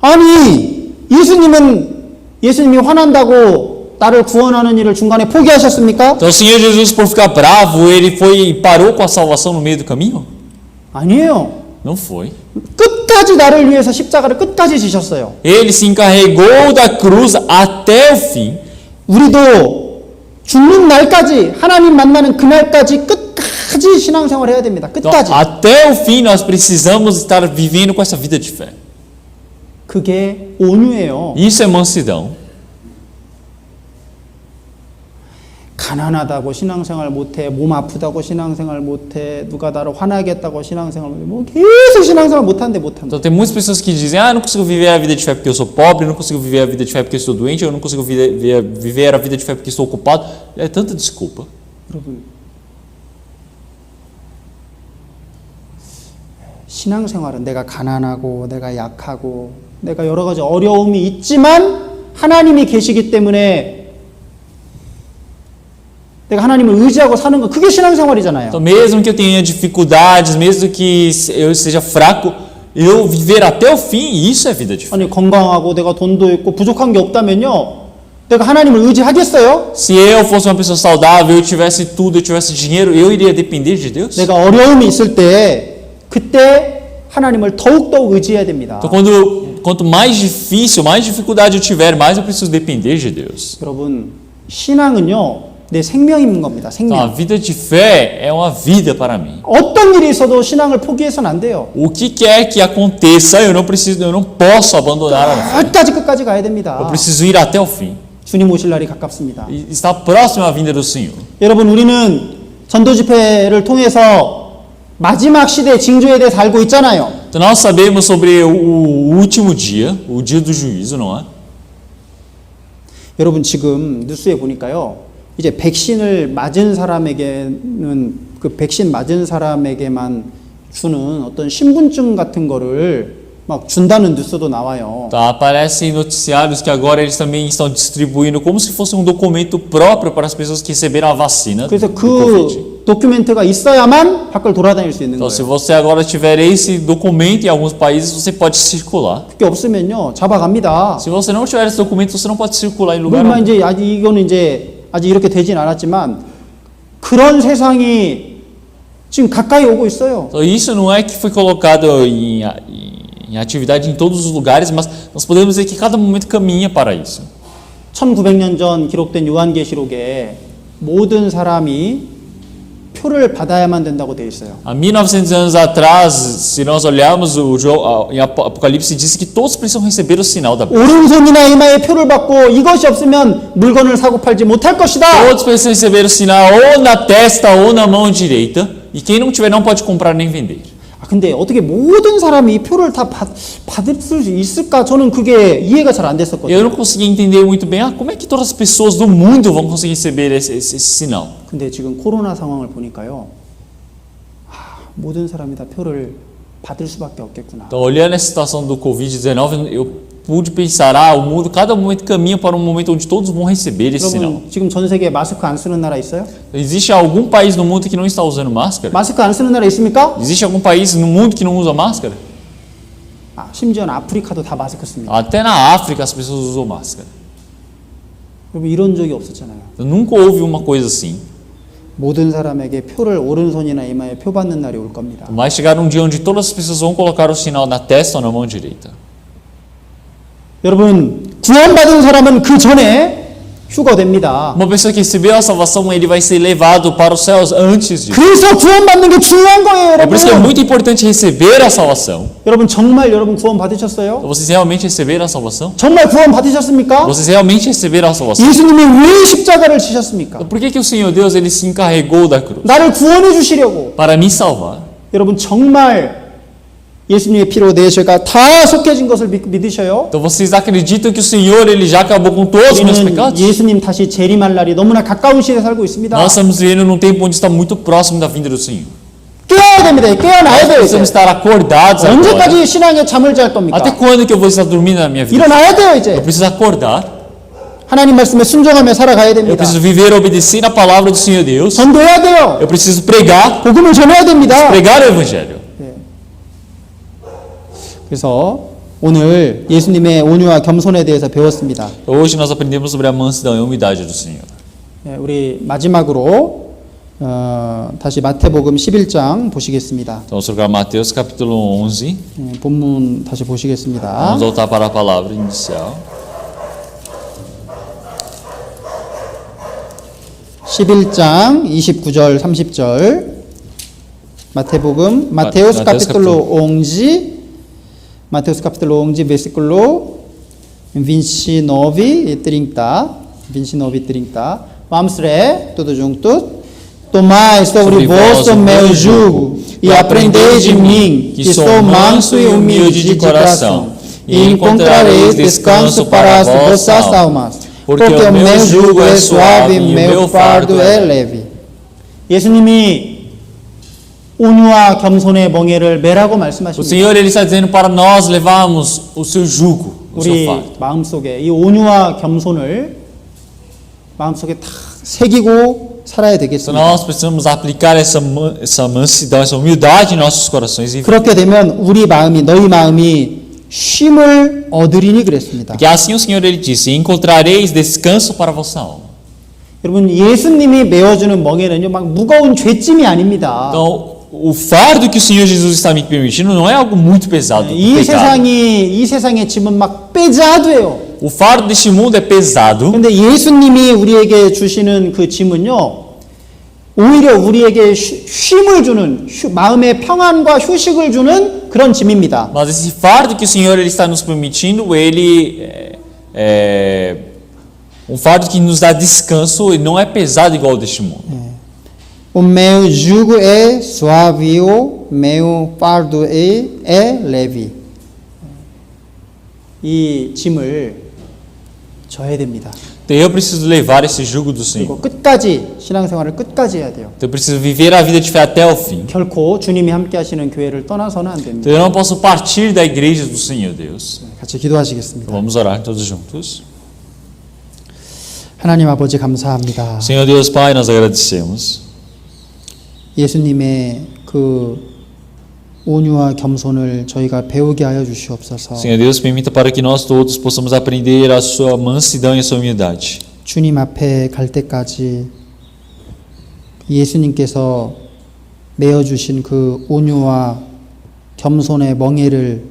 아니 예수님이 화난다고 나를 구원하는 일을 중간에 포기하셨습니까? Então o Senhor Jesus, por ficar bravo, ele foi e parou com a salvação no meio do caminho? 아니에요. Não foi. 끝까지 나를 위해서 십자가를 끝까지 지셨어요. Ele se encarregou da cruz até o fim. 우리도 죽는 날까지 하나님 만나는 그날까지 끝까지 신앙생활 해야 됩니다. Então, 끝까지. até o fim nós precisamos estar vivendo com essa vida de fé. 그게 온유예요. Isso é mansidão. 가난하다고 신앙생활 못해, 몸 아프다고 신앙생활 못해, 누가 나를 화나겠다고 신앙생활 못해, 뭐 계속 신앙생활 못한다. Então tem muitas pessoas que dizem: "Ah, eu não consigo viver a vida de fé porque eu sou pobre, eu não consigo viver a vida de fé porque eu estou doente, eu não consigo viver a vida de fé porque estou ocupado." É tanta desculpa. 여러분, 신앙생활은 내가 가난하고 내가 약하고 내가 여러 가지 어려움이 있지만 하나님이 계시기 때문에 내가 하나님을 의지하고 사는 거, 그게 신앙생활이잖아요. Então mesmo que eu tenha dificuldades, mesmo que eu seja fraco, eu viver até o fim, isso é vida de fé. 아니 건강하고 내가 돈도 있고 부족한 게 없다면요, 내가 하나님을 의지하겠어요? Se eu fosse uma pessoa saudável, eu tivesse tudo, eu tivesse dinheiro, eu iria depender de Deus? 내가 어려움이 있을 때 그때 하나님을 더욱더욱 의지해야 됩니다. Então quanto mais difícil, mais dificuldade eu tiver, mais eu preciso depender de Deus. 여러분, 신앙은요 내 생명인 겁니다. Então, a 생명. vida de fé é uma vida para mim. 어떤 일이 있어도 신앙을 포기해서는 안 돼요. O que quer que aconteça, eu não posso abandonar a fé. 끝까지 가야 Eu 됩니다. preciso ir até o fim. 주님 오실 날이 가깝습니다. E está próximo a vinda do Senhor. 여러분, 우리는 전도 집회를 통해서 마지막 시대 징조에 대해서 알고 있잖아요. Então, nós sabemos sobre o último dia, o dia do juízo, não é? 여러분, 지금 뉴스에 보니까요. 이제 백신을 맞은 사람에게는 그 백신 맞은 사람에게만 주는 어떤 신분증 같은 거를 막 준다는 뉴스도 나와요. Tá, aparecem noticiários que agora eles também estão distribuindo como se fosse um documento próprio para as pessoas que receberam a vacina do 그래서 Covid. 그 도큐멘트가 있어야만 밖을 돌아다닐 수 있는 Então, se 거예요. você agora tiver esse documento em alguns países, você pode circular. 그게 없으면요, 잡아갑니다. Se você não tiver esse documento, você não pode circular em lugar 물론 algum. 이제 아직 이렇게 되진 않았지만 그런 세상이 지금 가까이 오고 있어요. Então, isso não é que foi colocado em atividade em todos os lugares, mas nós podemos dizer que cada momento caminha para isso. 1900년 전 기록된 요한계시록에 모든 사람이 표를 받아야만 된다고 되어 있어요. Há 1900 anos atrás, se nós olharmos em Apocalipse, diz que todos precisam receber o sinal da bênção. 오른손이나 이마에 표를 받고 이것이 없으면 물건을 사고 팔지 못할 것이다. Todos precisam receber o sinal ou na testa ou na mão direita, e quem não tiver não pode comprar nem vender. 근데 어떻게 모든 사람이 이 표를 다 받을 수 있을까? 저는 그게 이해가 잘 안 됐었거든요. Eu não conseguia entender muito bem, como é que todas as pessoas do mundo vão conseguir receber esse sinal? 근데 지금 코로나 상황을 보니까요. 모든 사람이 다 표를 받을 수밖에 없겠구나. Então, olhando essa situação do Covid-19, eu pude pensar, o mundo, cada momento caminha para um momento onde todos vão receber esse sinal. 여러분, 지금 전 세계에 마스크 안 쓰는 나라 있어요? Existe algum país no mundo que não está usando máscara? 마스크 안 쓰는 나라 있습니까? Existe algum país no mundo que não usa máscara? 심지어는 아프리카도 다 마스크 씁니다. Até na África as pessoas usam máscara. 여러분, 이런 적이 없었잖아요. Então, nunca houve uma coisa assim. 모든 사람에게 표를 오른손이나 이마에 표 받는 날이 올 겁니다. Vai chegar um dia onde todas as pessoas vão colocar o sinal na testa ou na mão direita. 여러분, 구원받은 사람은 그 전에 휴거됩니다. Uma pessoa que recebeu a salvação, ele vai ser levado para os céus antes disso. 그래서 구원받는 게 중요한 거예요, É por isso que é 여러분. muito importante receber a salvação. 여러분, 정말 여러분 구원 받으셨어요? Vocês realmente receberam a salvação? 정말 구원 받으셨습니까? Vocês realmente receberam a salvação? 예수님이 왜 십자가를 지셨습니까? Por que o Senhor Deus ele se encarregou da cruz? 나를 구원해 주시려고. Para me salvar. 여러분, 정말 예수님의 피로 내 죄가 다 속해진 것을 믿으셔요? Então vocês acreditam que o Senhor ele já acabou com todos os meus 우리는 pecados? 예수님 다시 재림할 날이 너무나 가까운 시대에 살고 있습니다. Nós estamos vivendo num tempo onde está muito próximo da vinda do Senhor. 깨어야 됩니다. 깨어나야 돼요. 이제. Precisamos estar acordados agora. 언제까지 신앙에 잠을 잘 겁니까? Até quando que eu vou estar dormindo na minha vida? 일어나야 돼요, Eu 이제. preciso acordar. 하나님 말씀에 순종하며 살아가야 Eu 됩니다. preciso viver obedecendo a palavra do Senhor Deus. 전도해야 돼요. Eu preciso pregar, 복음을 전해야 됩니다. pregar o evangelho. 그래서 오늘 예수님의 온유와 겸손에 대해서 배웠습니다. Hoje nós aprendemos sobre a mansidão e a humildade do Senhor. 우리 마지막으로 다시 마태복음 11장 보시겠습니다. Então vamos trocar Mateus capítulo 11. 본문 다시 보시겠습니다. Vamos voltar para a palavra inicial. 11장 29절 30절 Mateus capítulo 11 Mateus capítulo 11 versículo 29 e 30 29 e 30 Vamos ler tudo junto. Tomai sobre vós o meu jugo e aprendei de mim, que sou manso e humilde de coração, e encontrareis descanso para as vossas almas. Porque o meu jugo é suave e meu fardo é leve. 예수님이 온유와 겸손의 멍에를 매라고 O 말씀하십니다. Senhor ele está dizendo para nós levarmos o seu jugo, o seu 우리 fardo. 마음속에 이 온유와 겸손을 마음속에 다 새기고 살아야 Então 되겠습니다. nós precisamos aplicar essa mansidão, essa humildade em nossos corações e 그렇게 되면 우리 마음이 너희 마음이 쉼을 얻으리니 그랬습니다. porque assim o Senhor ele disse: encontrareis descanso para a vossa alma. 여러분, 예수님이 메어주는 멍에는요 막 무거운 죄짐이 아닙니다. Então o fardo que o Senhor Jesus está me permitindo não é algo muito pesado. do 이 pecado. 세상의 짐은 막 빼자도요. o fardo deste mundo é pesado, 근데 예수님이 우리에게 주시는 그 짐은요, 오히려 우리에게 쉼을 주는, 마음의 평안과 휴식을 주는 그런 짐입니다. mas esse fardo que o Senhor ele está nos permitindo, ele é um fardo que nos dá descanso e não é pesado igual ao deste mundo. O meu jugo é suave, o meu fardo é leve. 이 짐을 져야 됩니다. Então eu preciso levar esse jugo do Senhor. 그리고 끝까지 신앙생활을 끝까지 해야 돼요. Então eu preciso viver a vida de fé até o fim. 결코 주님이 함께 하시는 교회를 떠나서는 안 됩니다. Então eu não posso partir da igreja do Senhor, Deus. 같이 기도하시겠습니다. Vamos orar todos juntos. 하나님 아버지 감사합니다. Senhor Deus Pai, nós agradecemos. 예수님의 그 온유와 겸손을 저희가 배우게 하여 주시옵소서. Senhor Deus, permita para que nós todos possamos aprender a sua mansidão e a sua humildade. 주님 앞에 갈 때까지 예수님께서 내어 주신 그 온유와 겸손의 멍에를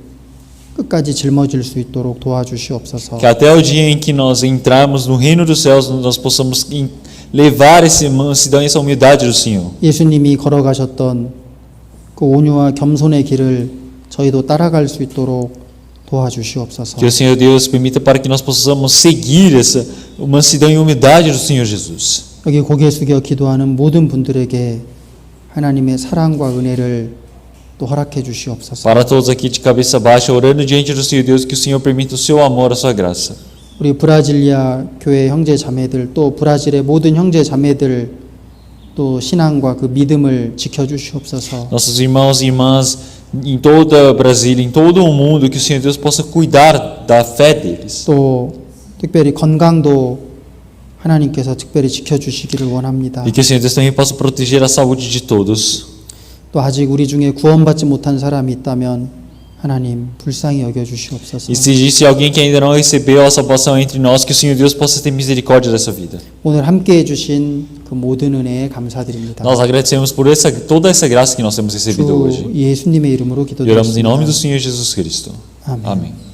끝까지 짊어질 수 있도록 도와주시옵소서. Que até o dia em que nós entrarmos no reino dos céus, nós possamos levar essa mansidão e essa humildade do Senhor. 예수님이 걸어가셨던 그 온유와 겸손의 길을 저희도 따라갈 수 있도록 도와주시옵소서. Que o Senhor Deus permita para que nós possamos seguir essa mansidão e humildade do Senhor Jesus. 여기 고개 숙여 기도하는 모든 분들에게 하나님의 사랑과 은혜를 또 허락해 주시옵소서. Para todos aqui de cabeça baixa, orando diante do Senhor Deus, que o Senhor permita o seu amor, a sua graça. 우리 브라질리아 교회 형제 자매들 또 브라질의 모든 형제 자매들 또 신앙과 그 믿음을 지켜 주시옵소서. Nossos irmãos e irmãs em toda Brasília, em todo o mundo, que o Senhor Deus possa cuidar da fé deles. 또 특별히 건강도 하나님께서 특별히 지켜 주시기를 원합니다. E que o Senhor Deus também possa proteger a saúde de todos. 또 아직 우리 중에 구원받지 못한 사람이 있다면 하나님 불쌍히 여겨 주시옵소서. E se existe alguém que ainda não recebeu a salvação entre nós, que o Senhor Deus possa ter misericórdia dessa vida. 오늘 함께 해 주신 그 모든 은혜에 감사드립니다. Nós agradecemos por toda essa graça que nós temos recebido hoje. 주 예수님의 이름으로 E oramos em nome do 기도드립니다. Senhor Jesus Cristo. 아멘. Amém.